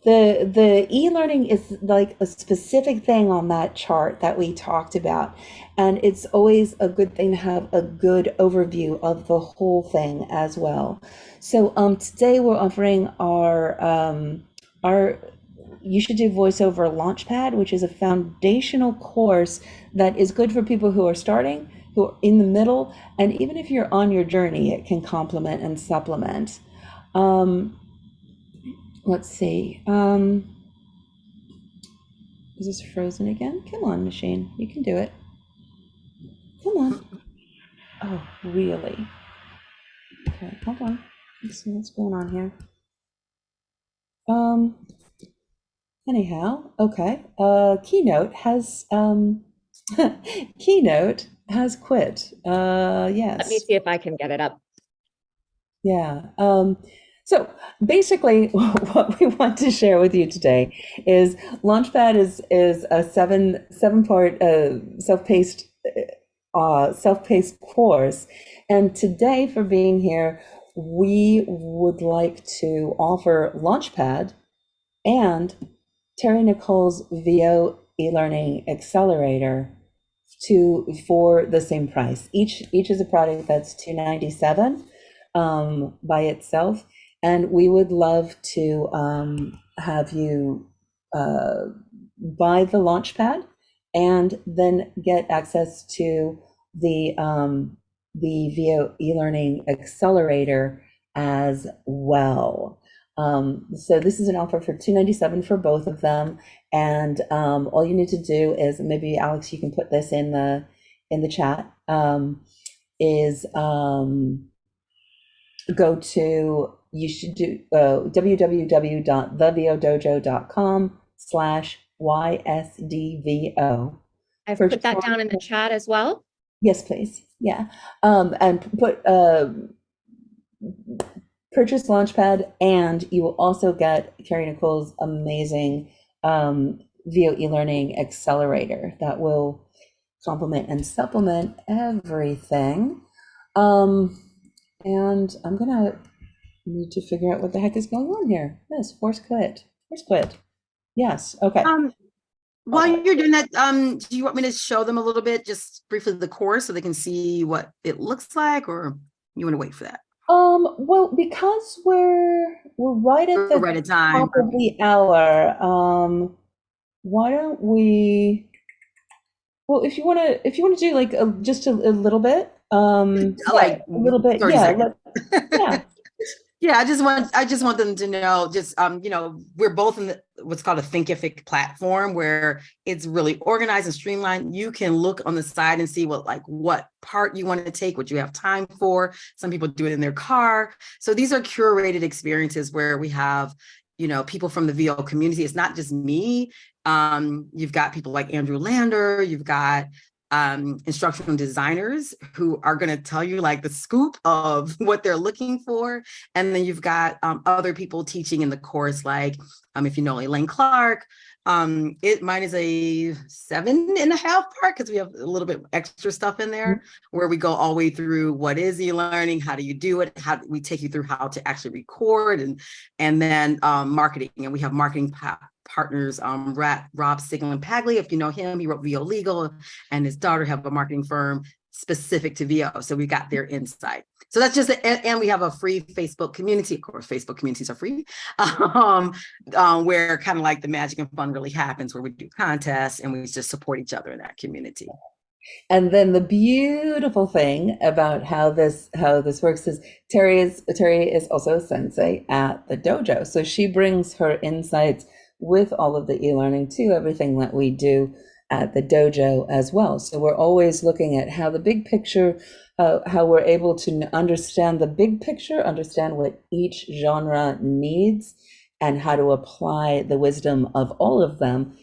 The e-learning is like a specific thing on that chart that we talked about, and it's always a good thing to have a good overview of the whole thing as well. So today we're offering our You Should Do Voiceover Launchpad, which is a foundational course that is good for people who are starting, who are in the middle, and even if you're on your journey, it can complement and supplement. Let's see. Is this frozen again? Come on, machine. You can do it. Come on. Oh, really? Okay, hold on. Let's see what's going on here. Anyhow, okay. Keynote has Keynote has quit. Yes. Let me see if I can get it up. Yeah. So basically, what we want to share with you today is Launchpad is a seven part self-paced course, and today, for being here, we would like to offer Launchpad and Terri Nicole's VO eLearning Accelerator for the same price. Each is a product that's $297 by itself, and we would love to have you buy the Launchpad and then get access to the VO eLearning Accelerator as well. So this is an offer for $297 for both of them, and all you need to do is, maybe Alex, you can put this in the chat, is go to www.thevodojo.com/YSDVO. I've put that down in the chat as well. Yes, please. Yeah. And put purchase Launchpad, and you will also get Terri Nicole's amazing VO eLearning Accelerator that will complement and supplement everything. And I'm gonna need to figure out what the heck is going on here. Yes, force quit. Yes, okay. While you're doing that, do you want me to show them a little bit, just briefly, the course so they can see what it looks like, or you want to wait for that? Well, because we're right at We're the right at time. top of the hour, why don't we, well, if you wanna do like just a little bit, yeah, Like a little bit, 30 yeah, seconds. yeah. Yeah, I just want them to know, just you know, we're both in what's called a Thinkific platform where it's really organized and streamlined. You can look on the side and see what part you want to take, what you have time for. Some people do it in their car. So these are curated experiences where we have, you know, people from the VO community. It's not just me. You've got people like Andrew Lander, you've got instructional designers who are going to tell you like the scoop of what they're looking for. And then you've got other people teaching in the course, like if you know Elaine Clark, mine is a 7.5 part because we have a little bit extra stuff in there where we go all the way through what is e-learning, how do you do it, how we take you through how to actually record, and then marketing. And we have marketing partners, Rob Sigel and Pagley, if you know him, he wrote VO Legal, and his daughter have a marketing firm specific to VO. So we got their insight. So that's just, and we have a free Facebook community. Of course, Facebook communities are free, where kind of like the magic and fun really happens, where we do contests and we just support each other in that community. And then the beautiful thing about how this works is Terri is also a sensei at the dojo. So she brings her insights with all of the e-learning to everything that we do at the dojo as well. So we're always looking at how the big picture, how we're able to understand the big picture, understand what each genre needs, and how to apply the wisdom of all of them,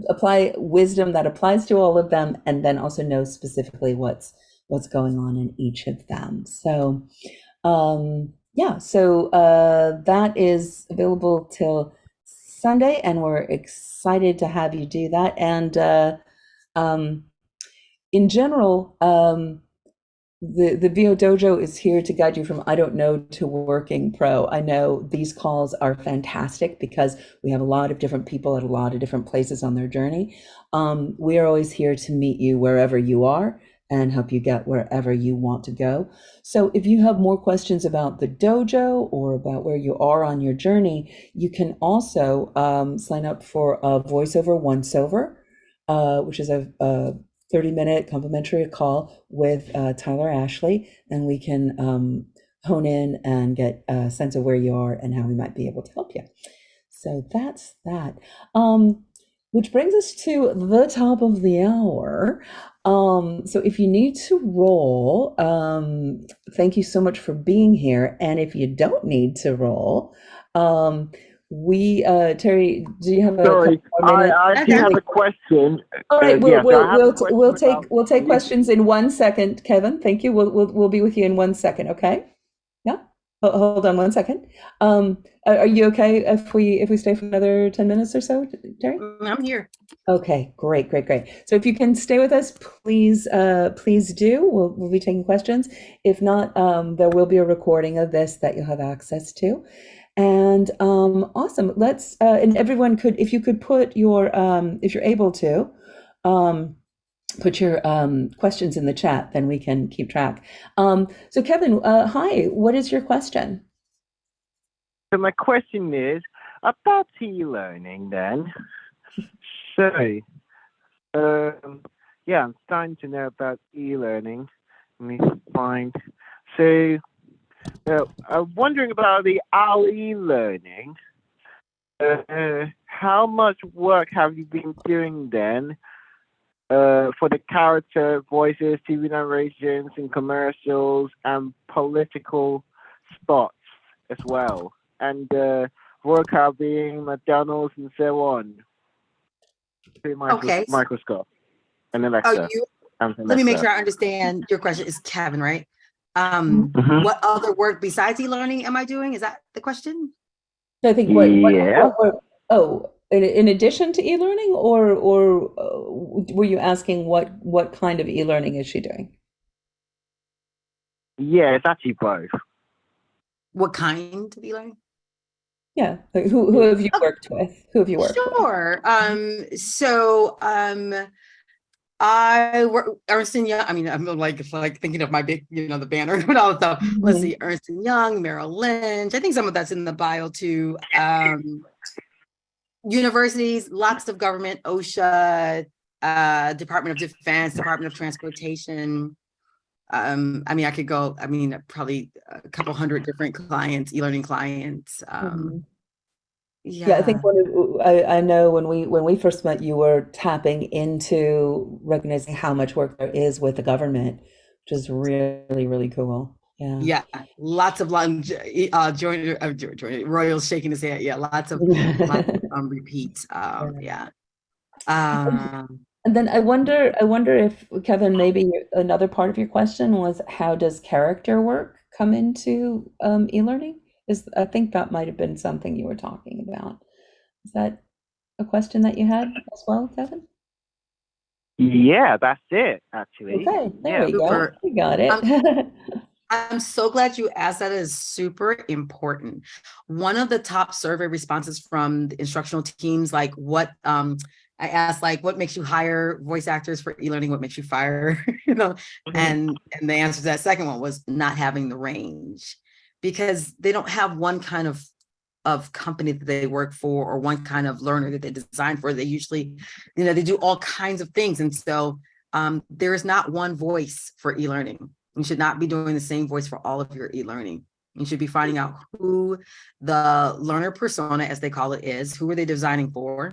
apply wisdom that applies to all of them, and then also know specifically what's going on in each of them. So yeah, so that is available till Sunday, and we're excited to have you do that. And in general, the VO Dojo is here to guide you from I don't know to working pro. I know these calls are fantastic because we have a lot of different people at a lot of different places on their journey. We are always here to meet you wherever you are and help you get wherever you want to go. So if you have more questions about the dojo or about where you are on your journey, you can also sign up for a Voiceover Once-Over, which is a 30-minute complimentary call with Tyler Ashley, and we can hone in and get a sense of where you are and how we might be able to help you. So that's that. Which brings us to the top of the hour. So if you need to roll, thank you so much for being here. And if you don't need to roll, Terri, do you have a Sorry, couple more minutes? I actually have a question. All right, Yeah, so I have a question we'll take questions in 1 second, Kevin. Thank you. We'll be with you in 1 second, okay? Yeah. Hold on 1 second. Are you okay if we stay for another 10 minutes or so, Terri? I'm here. Okay, great. So if you can stay with us, please do. We'll be taking questions. If not, there will be a recording of this that you'll have access to. And awesome. Let's and everyone could, if you could put your if you're able to put your questions in the chat, then we can keep track. So Kevin, hi, what is your question? So my question is about e-learning then. So, yeah, I'm starting to know about e-learning. Let me find. So, I'm wondering about the e-learning. How much work have you been doing then for the character voices, TV narrations, and commercials, and political spots as well, and vocab being McDonald's and so on? Okay. Microscope and Alexa. Let me make sure I understand your question. Is Kevin, right? What other work besides e-learning am I doing? Is that the question? I think in addition to e-learning, or were you asking what kind of e-learning is she doing? Yeah, it's actually both. What kind of e-learning? Yeah, who have you worked with? Who have you worked with? Sure. So I work Ernst and Young. I mean, I'm like thinking of my big, the banner and all that stuff. Let's see, Ernst and Young, Merrill Lynch. I think some of that's in the bio too. Universities, lots of government, OSHA, Department of Defense, Department of Transportation. I mean, I could go. I mean, probably a couple hundred different clients, e-learning clients. Yeah, I think Yeah. I know when we first met, you were tapping into recognizing how much work there is with the government, which is really, really cool. Yeah. Yeah, lots of Royal's shaking his head. Yeah, lots of repeats. Yeah. And then I wonder if, Kevin, maybe another part of your question was how does character work come into e-learning? I think that might have been something you were talking about. Is that a question that you had as well, Kevin? Yeah, that's it, actually. Okay, there Yeah. we go. Super. We got it. I'm so glad you asked. That is super important. One of the top survey responses from the instructional teams, like I asked, like, what makes you hire voice actors for e-learning? What makes you fire? And the answer to that second one was not having the range, because they don't have one kind of company that they work for or one kind of learner that they design for. They usually, they do all kinds of things. And so there is not one voice for e-learning. You should not be doing the same voice for all of your e-learning. You should be finding out who the learner persona, as they call it, is, who are they designing for,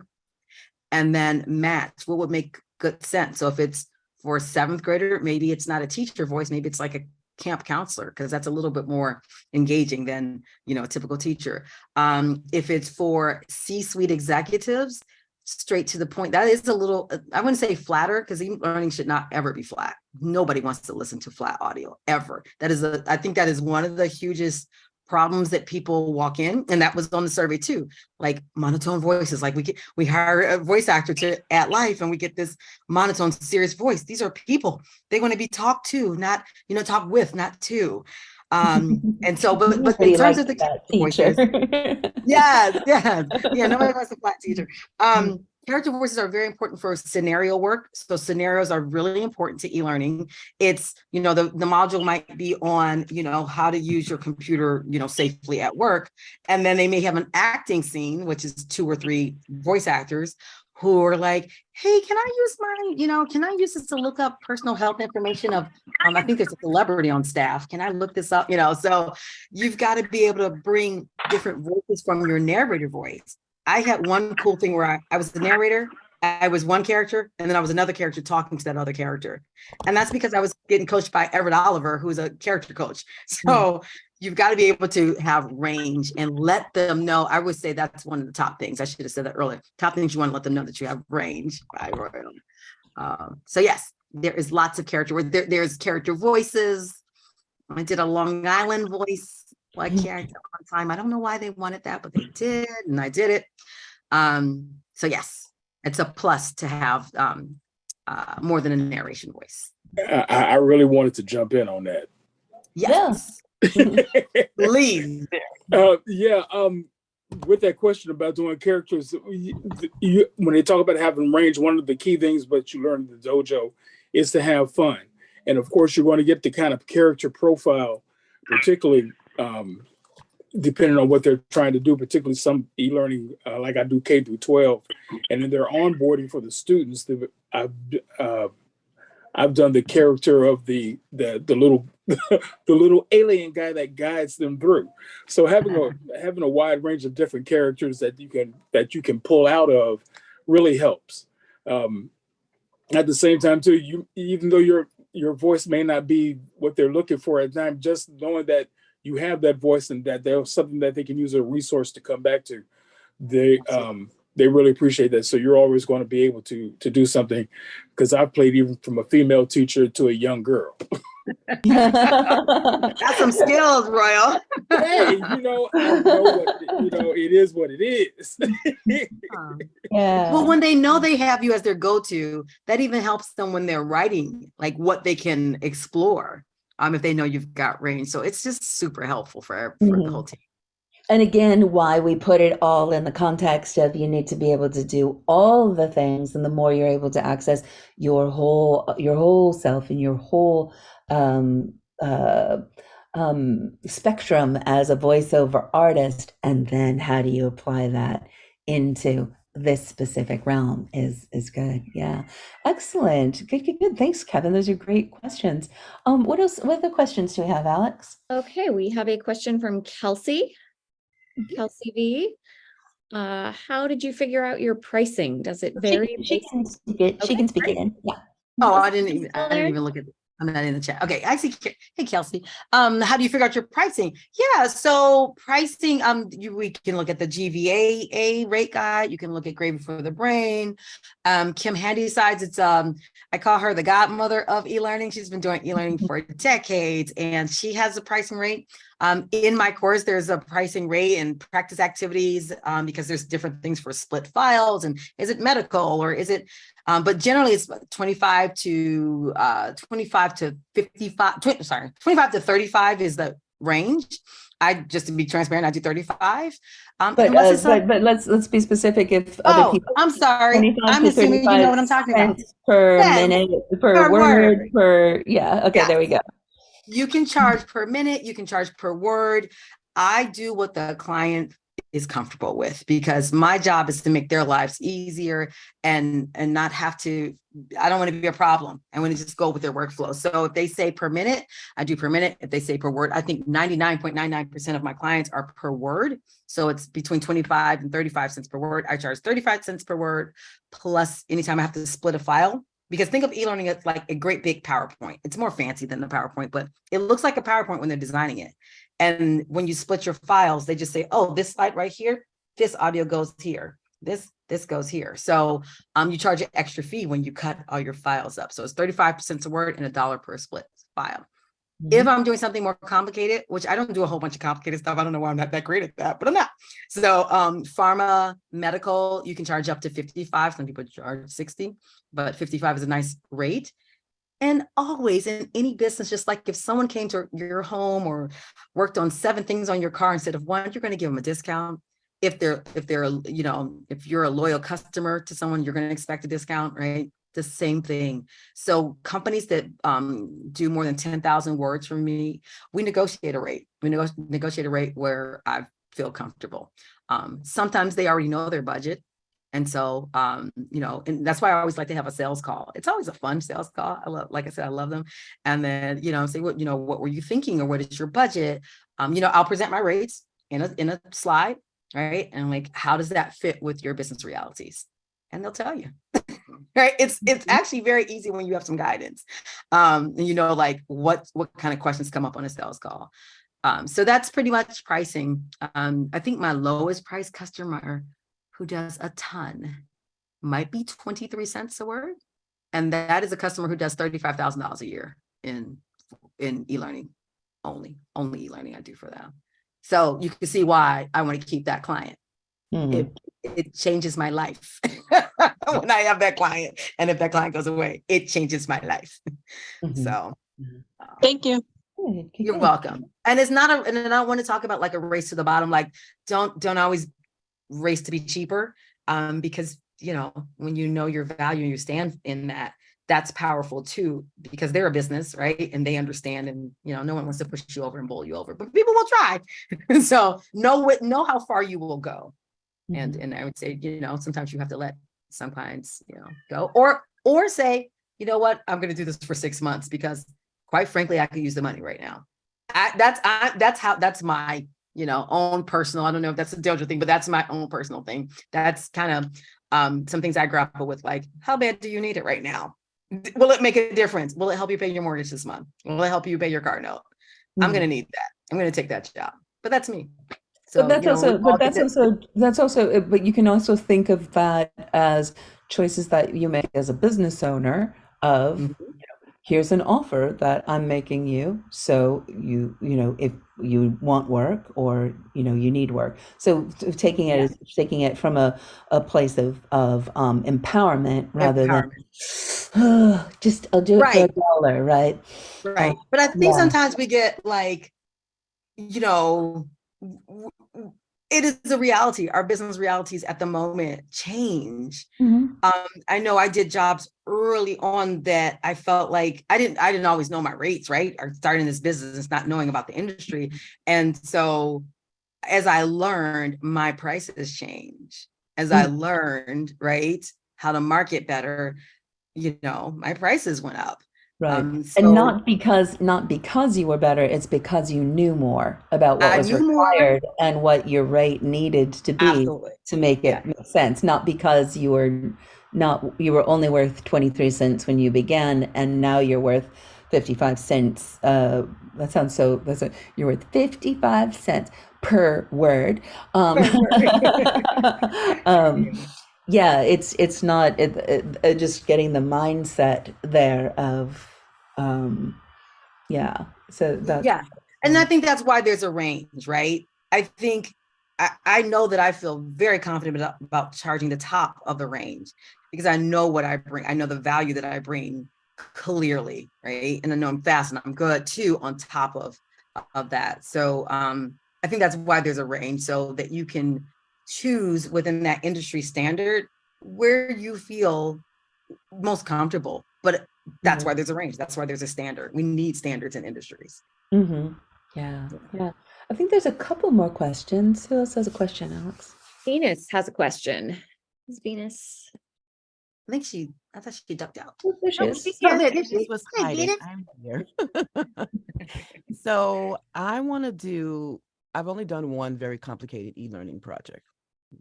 and then match what would make good sense. So if it's for a 7th grader, maybe it's not a teacher voice, maybe it's like a camp counselor, because that's a little bit more engaging than a typical teacher. If it's for C-suite executives, straight to the point, that is a little, I wouldn't say flatter, because e-learning should not ever be flat. Nobody wants to listen to flat audio ever. I think that is one of the hugest problems that people walk in, and that was on the survey too, like monotone voices. Like we hire a voice actor at Life, and we get this monotone, serious voice. These are people. They want to be talked to, not talk with, not to. And so, but in terms of the teacher. voices, nobody wants a flat teacher. Character voices are very important for scenario work. So scenarios are really important to e-learning. It's, the module might be on, how to use your computer, safely at work. And then they may have an acting scene, which is 2 or 3 voice actors who are like, hey, can I use this to look up personal health information of, I think there's a celebrity on staff. Can I look this up? So you've got to be able to bring different voices from your narrator voice. I had one cool thing where I was the narrator, I was one character, and then I was another character talking to that other character. And that's because I was getting coached by Everett Oliver, who's a character coach. So you've got to be able to have range and let them know. I would say that's one of the top things. I should have said that earlier. Top things you want to let them know that you have range by Royal. So yes, there is lots of character. There's character voices. I did a Long Island voice like character one time. I don't know why they wanted that, but they did, and I did it. So yes, it's a plus to have more than a narration voice. I really wanted to jump in on that. Yes. Please. With that question about doing characters, when they talk about having range, one of the key things that you learn in the dojo is to have fun. And of course, you're going to get the kind of character profile, particularly depending on what they're trying to do, particularly some e-learning, like I do K through 12, and then they're onboarding for the students. I've done the character of the little the little alien guy that guides them through. So having a wide range of different characters that you can pull out of really helps. At the same time, too, even though your voice may not be what they're looking for at the time, just knowing that you have that voice and that there's something that they can use as a resource to come back to, they really appreciate that. So you're always going to be able to do something, because I've played even from a female teacher to a young girl. That's some skills, Royal. Hey, I know it is what it is. Yeah. Well, when they know they have you as their go-to, that even helps them when they're writing, like what they can explore. If they know you've got range. So it's just super helpful for the whole team. And again, why we put it all in the context of you need to be able to do all the things, and the more you're able to access your whole self and your whole um, uh, spectrum as a voiceover artist, and then how do you apply that into this specific realm is good. Yeah, excellent. Good. Thanks, Kevin. Those are great questions. What else? What other questions do we have, Alex? Okay, we have a question from Kelsey. Kelsey V. How did you figure out your pricing? Does it vary She based? can speak it. She Okay, can speak great. it in. Yeah. Oh, I Kelsey, didn't still there? even look at I'm not in the chat. Okay, I see. Hey, Kelsey. How do you figure out your pricing? Yeah, so pricing, we can look at the GVA rate guide. You can look at Gravy for the Brain. Kim Handysides, it's I call her the godmother of e-learning. She's been doing e-learning for decades, and she has a pricing rate. In my course, there's a pricing rate and practice activities because there's different things for split files, and is it medical or is it but generally it's 25 to 55, 25 to 35 is the range. Just to be transparent, I do 35. But let's be specific. If other people, I'm sorry. 25 I'm to assuming you 35 know what I'm talking about. cents per Cents minute, per per word, word. per yeah. Okay, Yes. there we go. You can charge per minute, you can charge per word. I do what the client is comfortable with because my job is to make their lives easier and not have to, I don't want to be a problem. I want to just go with their workflow. So if they say per minute, I do per minute. If they say per word, I think 99.99% of my clients are per word. So it's between 25 and 35 cents per word. I charge 35 cents per word plus anytime I have to split a file. Because think of e-learning as like a great big PowerPoint. It's more fancy than the PowerPoint, but it looks like a PowerPoint when they're designing it. And when you split your files, they just say, oh, this slide right here, this audio goes here. This goes here. So you charge an extra fee when you cut all your files up. So it's 35 cents a word and $1 per split file. If I'm doing something more complicated, which I don't do a whole bunch of complicated stuff. I don't know why I'm not that great at that, but I'm not. So pharma, medical, you can charge up to 55. Some people charge 60, but 55 is a nice rate. And always in any business, just like if someone came to your home or worked on 7 things on your car instead of 1, you're going to give them a discount. If they're, you know, if you're a loyal customer to someone, you're going to expect a discount, right? The same thing. So companies that do more than 10,000 words from me, we negotiate a rate. We negotiate a rate where I feel comfortable. Sometimes they already know their budget. And so, you know, and that's why I always like to have a sales call. It's always a fun sales call. I love, like I said, I love them. And then, say what, what were you thinking or what is your budget? I'll present my rates in a slide, right? And like, how does that fit with your business realities? And they'll tell you, right? It's actually very easy when you have some guidance. Like what kind of questions come up on a sales call. So that's pretty much pricing. I think my lowest price customer who does a ton might be 23 cents a word. And that is a customer who does $35,000 a year in e-learning only e-learning I do for them. So you can see why I want to keep that client. It changes my life when I have that client. And if that client goes away, it changes my life. So thank you. You're welcome. And it's not and I don't want to talk about like a race to the bottom. Like don't always race to be cheaper, because when you know your value and you stand in that, that's powerful too, because they're a business, right? And they understand, and no one wants to push you over and bowl you over, but people will try. So know how far you will go. And I would say, sometimes you have to let some clients, go, or say, you know what, I'm going to do this for 6 months because quite frankly, I could use the money right now. That's my own personal, I don't know if that's a Dojo thing, but that's my own personal thing. That's kind of some things I grapple with, like, how bad do you need it right now? Will it make a difference? Will it help you pay your mortgage this month? Will it help you pay your car note? I'm going to need that. I'm going to take that job, but that's me. So but but you can also think of that as choices that you make as a business owner of, here's an offer that I'm making you. So if you want work or, you need work. So taking it from a place of empowerment rather than just I'll do it for $1, right? Right. But I think sometimes we get like, it is a reality. Our business realities at the moment change. Mhm. I know I did jobs early on that I felt like I didn't always know my rates, right? Or starting this business, not knowing about the industry. And so as I learned, my prices change. As I learned, right, how to market better, my prices went up. Right. And So not because you were better, it's because you knew more about what I was knew more. required and what your rate needed to be Absolutely. to make Yeah. it make sense. Not because you were only worth 23 cents when you began and now you're worth 55 cents. You're worth 55 cents per word. Yeah, it's not just getting the mindset there of yeah. So that's Yeah. And I think that's why there's a range, right? I think I know that I feel very confident about charging the top of the range because I know what I bring. I know the value that I bring clearly, right? And I know I'm fast and I'm good too on top of that. So I think that's why there's a range so that you can choose within that industry standard where you feel most comfortable. But that's why there's a range. That's why there's a standard. We need standards in industries. Mm-hmm. Yeah. Yeah. I think there's a couple more questions. Who else has a question, Alex? Venus has a question. Is Venus? I thought she ducked out. Oh, there she Oh, is. she's Oh, here. there I she just is. was Hi, hiding. Venus. I'm here. So I want to do, I've only done one very complicated e-learning project.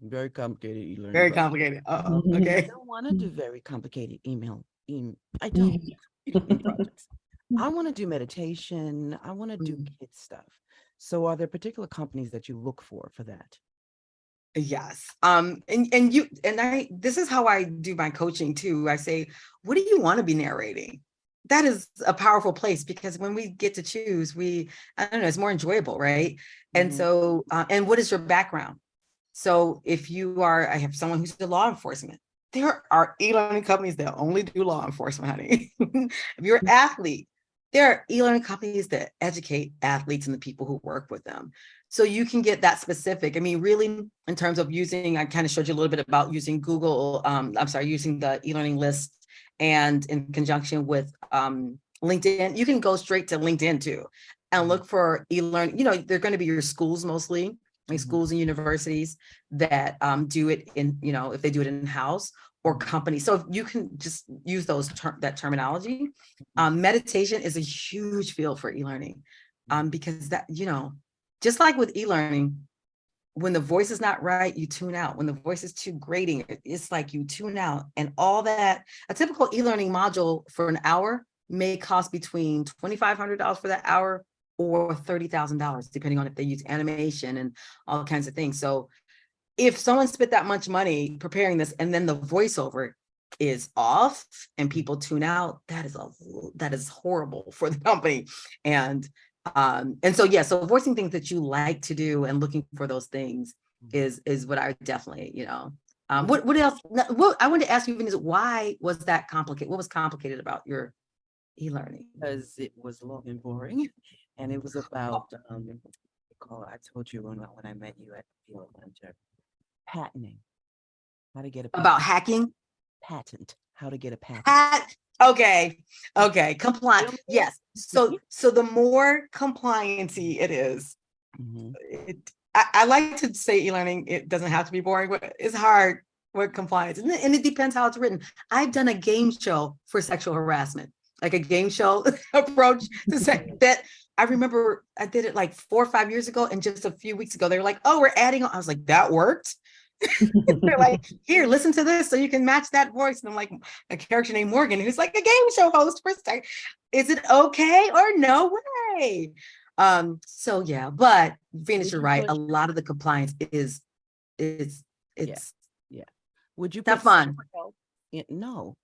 Very complicated e-learning Very project. complicated. I Okay. don't want to do very complicated I don't e-learning projects. I want to do meditation. I want to do kid stuff. So are there particular companies that you look for that? Yes. This is how I do my coaching too. I say, what do you want to be narrating? That is a powerful place because when we get to choose, I don't know, it's more enjoyable, right? And so, and what is your background? So if I have someone who's in law enforcement, there are e-learning companies that only do law enforcement, honey. If you're an athlete, there are e-learning companies that educate athletes and the people who work with them. So you can get that specific. I mean, really, in terms of I kind of showed you a little bit about using using the e-learning list and in conjunction with LinkedIn. You can go straight to LinkedIn too and look for e-learning. They're going to be your schools mostly, like schools and universities that do it if they do it in-house or companies. So if you can just use that terminology. Meditation is a huge field for e-learning because that, just like with e-learning, when the voice is not right, you tune out. When the voice is too grating, it's like you tune out. And all that, a typical e-learning module for an hour may cost between $2,500 for that hour or $30,000, depending on if they use animation and all kinds of things. So if someone spent that much money preparing this and then the voiceover is off and people tune out, that is horrible for the company. And so voicing things that you like to do and looking for those things is what I definitely, what else? What I wanted to ask you, Vanessa, why was that complicated? What was complicated about your e-learning? Because it was long and boring, and it was about I told you when I met you at the field center, patenting, how to get a About hacking? patent, how to get a patent. Okay. Compliant. Yes. So the more compliancy it is, I like to say e-learning, it doesn't have to be boring, but it's hard with compliance. And it depends how it's written. I've done a game show for sexual harassment, like a game show approach to say that. I remember I did it like 4 or 5 years ago, and just a few weeks ago, they were like, oh, we're adding on. I was like, that worked. They're like, here, listen to this so you can match that voice. And I'm like, a character named Morgan, who's like a game show host for Star. Is it okay or no way? So yeah, but Venus, you're right. A lot of the compliance is Yeah. Would you not put fun? No.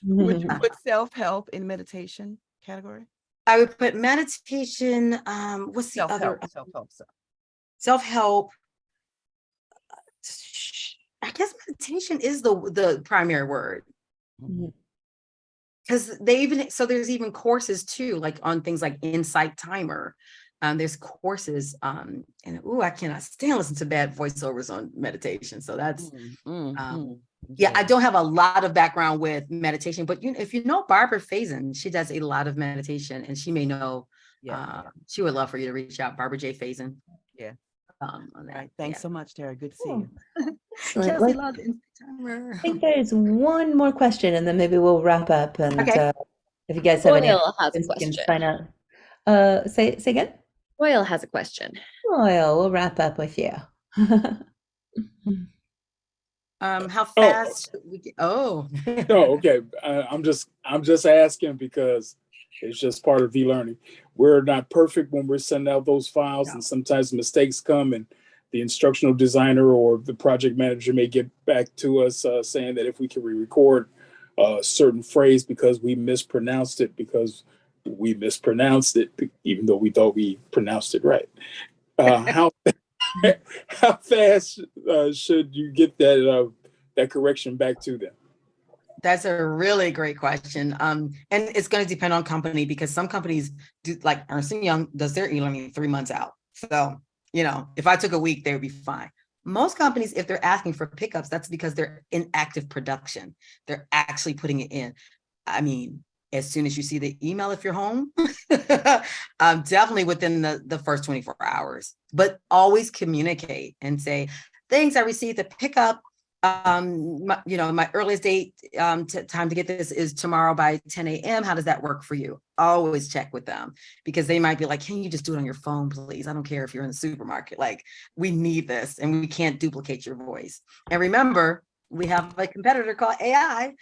Would you put self-help in meditation category? I would put meditation. What's the other? Self-help. I guess meditation is the primary word. Because there's even courses too, like on things like Insight Timer There's courses, and I cannot stand listen to bad voiceovers on meditation. So that's yeah, I don't have a lot of background with meditation, but if you know Barbara Faison, she does a lot of meditation, and she may know. She would love for you to reach out, Barbara J. Faison. Yeah. On that. All right. Thanks so much, Terri. Good to see Cool. you. Excellent. Kelsey loves instant timer. I think there's one more question, and then maybe we'll wrap up. And Okay. if you guys have any Royal has a questions, you can question. sign up. Say again. Royal has a question. Royal, we'll wrap up with you. How fast should we get? Oh, okay. I'm just asking because it's just part of eLearning. We're not perfect when we're sending out those files, and sometimes mistakes come, and the instructional designer or the project manager may get back to us saying that if we can re-record a certain phrase because we mispronounced it, even though we thought we pronounced it right. How fast should you get that correction back to them? That's a really great question. And it's going to depend on company, because some companies do, like Ernst & Young does their e-learning 3 months out. So, if I took a week, they would be fine. Most companies, if they're asking for pickups, that's because they're in active production. They're actually putting it in. I mean, as soon as you see the email, if you're home, definitely within the first 24 hours, but always communicate and say, thanks, I received the pickup. My earliest date time to get this is tomorrow by 10 a.m. How does that work for you? Always check with them, because they might be like, can you just do it on your phone, please? I don't care if you're in the supermarket. Like, we need this, and we can't duplicate your voice. And remember, we have a competitor called AI,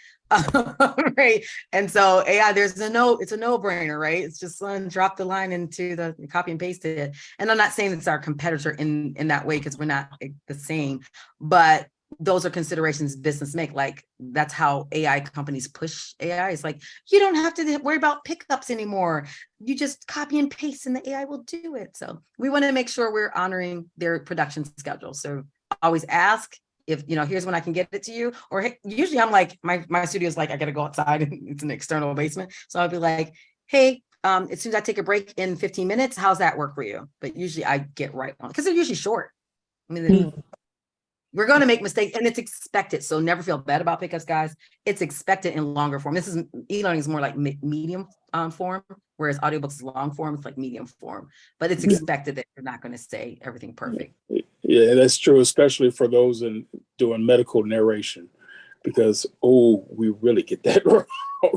right? And so AI, it's a no-brainer, right? It's just drop the line into the copy and paste it. And I'm not saying it's our competitor in that way, because we're not the same, but those are considerations business make. Like, that's how AI companies push AI. It's like, you don't have to worry about pickups anymore. You just copy and paste and the AI will do it. So we want to make sure we're honoring their production schedule. So always ask if, here's when I can get it to you. Or hey, usually I'm like, my studio's like, I got to go outside and it's an external basement. So I'll be like, hey, as soon as I take a break in 15 minutes, how's that work for you? But usually I get right on, because they're usually short. I mean, we're going to make mistakes, and it's expected. So never feel bad about pickups, guys. It's expected in longer form. This is e-learning is more like medium form, whereas audiobooks is long form. It's like medium form, but it's expected that you're not going to say everything perfect. Yeah, that's true, especially for those doing medical narration, because we really get that wrong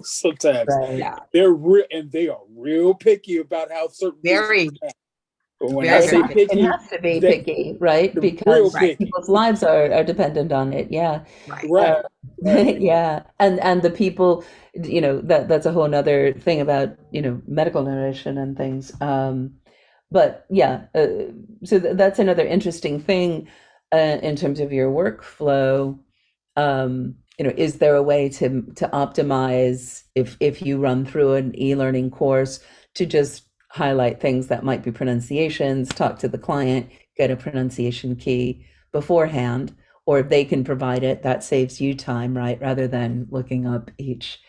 sometimes. Right. Yeah, They are real picky about how certain very. But when Very, I say very picky, it has to be picky, right? real Because picky. people's lives are dependent on it. Yeah. Right. Yeah. And the people, that's a whole nother thing about, medical narration and things. But yeah, so that's another interesting thing in terms of your workflow. Is there a way to optimize if you run through an e-learning course to just highlight things that might be pronunciations, talk to the client, get a pronunciation key beforehand, or if they can provide it, that saves you time, right? Rather than looking up each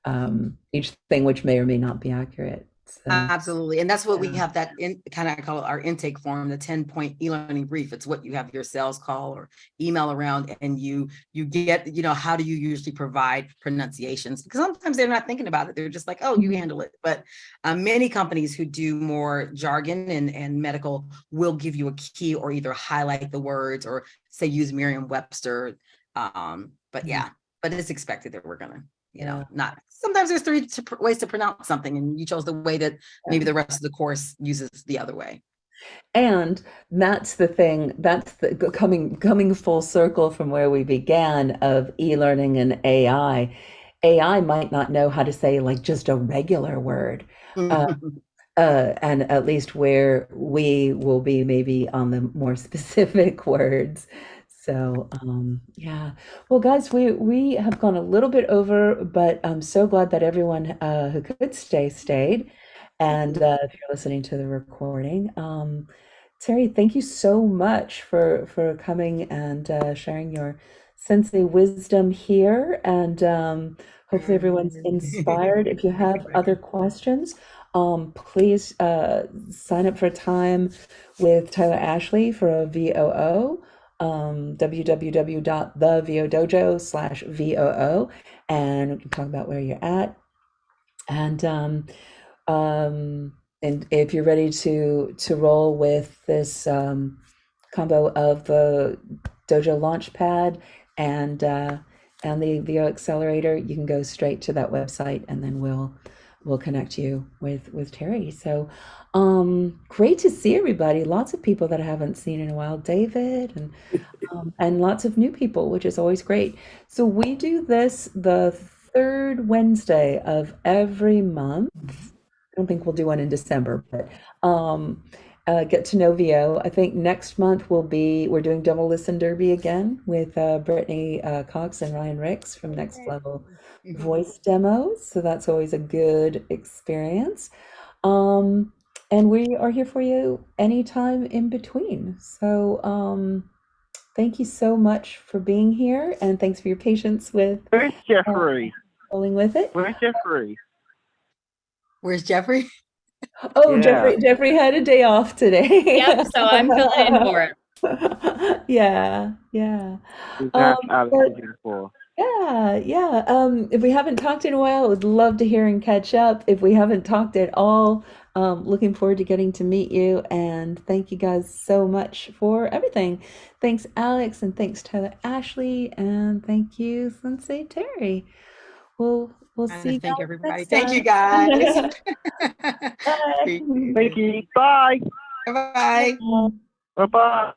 thing, which may or may not be accurate. So, absolutely. And that's what we have that in kind of call it our intake form, the 10-point e-learning brief. It's what you have your sales call or email around, and you get, how do you usually provide pronunciations? Because sometimes they're not thinking about it. They're just like, oh, you handle it. But many companies who do more jargon and medical will give you a key, or either highlight the words or say use Merriam-Webster. But yeah, but it's expected that we're gonna not, sometimes there's 3 ways to pronounce something, and you chose the way that maybe the rest of the course uses the other way. And that's the thing, that's the coming full circle from where we began of e-learning and AI. AI might not know how to say like just a regular word. And at least where we will be maybe on the more specific words. So yeah, well, guys, we have gone a little bit over, but I'm so glad that everyone who could stayed. And if you're listening to the recording, Terri, thank you so much for coming and sharing your sensei wisdom here. And hopefully everyone's inspired. If you have other questions, please sign up for a time with Tyler Ashley for a VOO, www.thevodojo/VOO, and we can talk about where you're at. And if you're ready to roll with this combo of the Dojo Launchpad and the VO Accelerator, you can go straight to that website, and then we'll connect you with Terry. So great to see everybody. Lots of people that I haven't seen in a while. David and lots of new people, which is always great. So we do this the third Wednesday of every month. I don't think we'll do one in December, but get to know VO. I think next month we're doing Double Listen Derby again with Brittany Cox and Ryan Ricks from Next Level Voice Demos. So that's always a good experience. And we are here for you anytime in between. So thank you so much for being here, and thanks for your patience with Where's Jeffrey? rolling with it. Where's Jeffrey? Where's Jeffrey? Oh, Yeah. Jeffrey had a day off today. Yep, so I'm filling in for it. Yeah. That's Um, Alex but looking for. yeah. If we haven't talked in a while, I would love to hear and catch up. If we haven't talked at all, looking forward to getting to meet you. And thank you guys so much for everything. Thanks, Alex, and thanks, Tyler Ashley, and thank you, Sensei Terry. We'll see you Thank guys everybody. next Thank you, time. guys. Bye. Thank you. Bye. Bye-bye. Bye bye.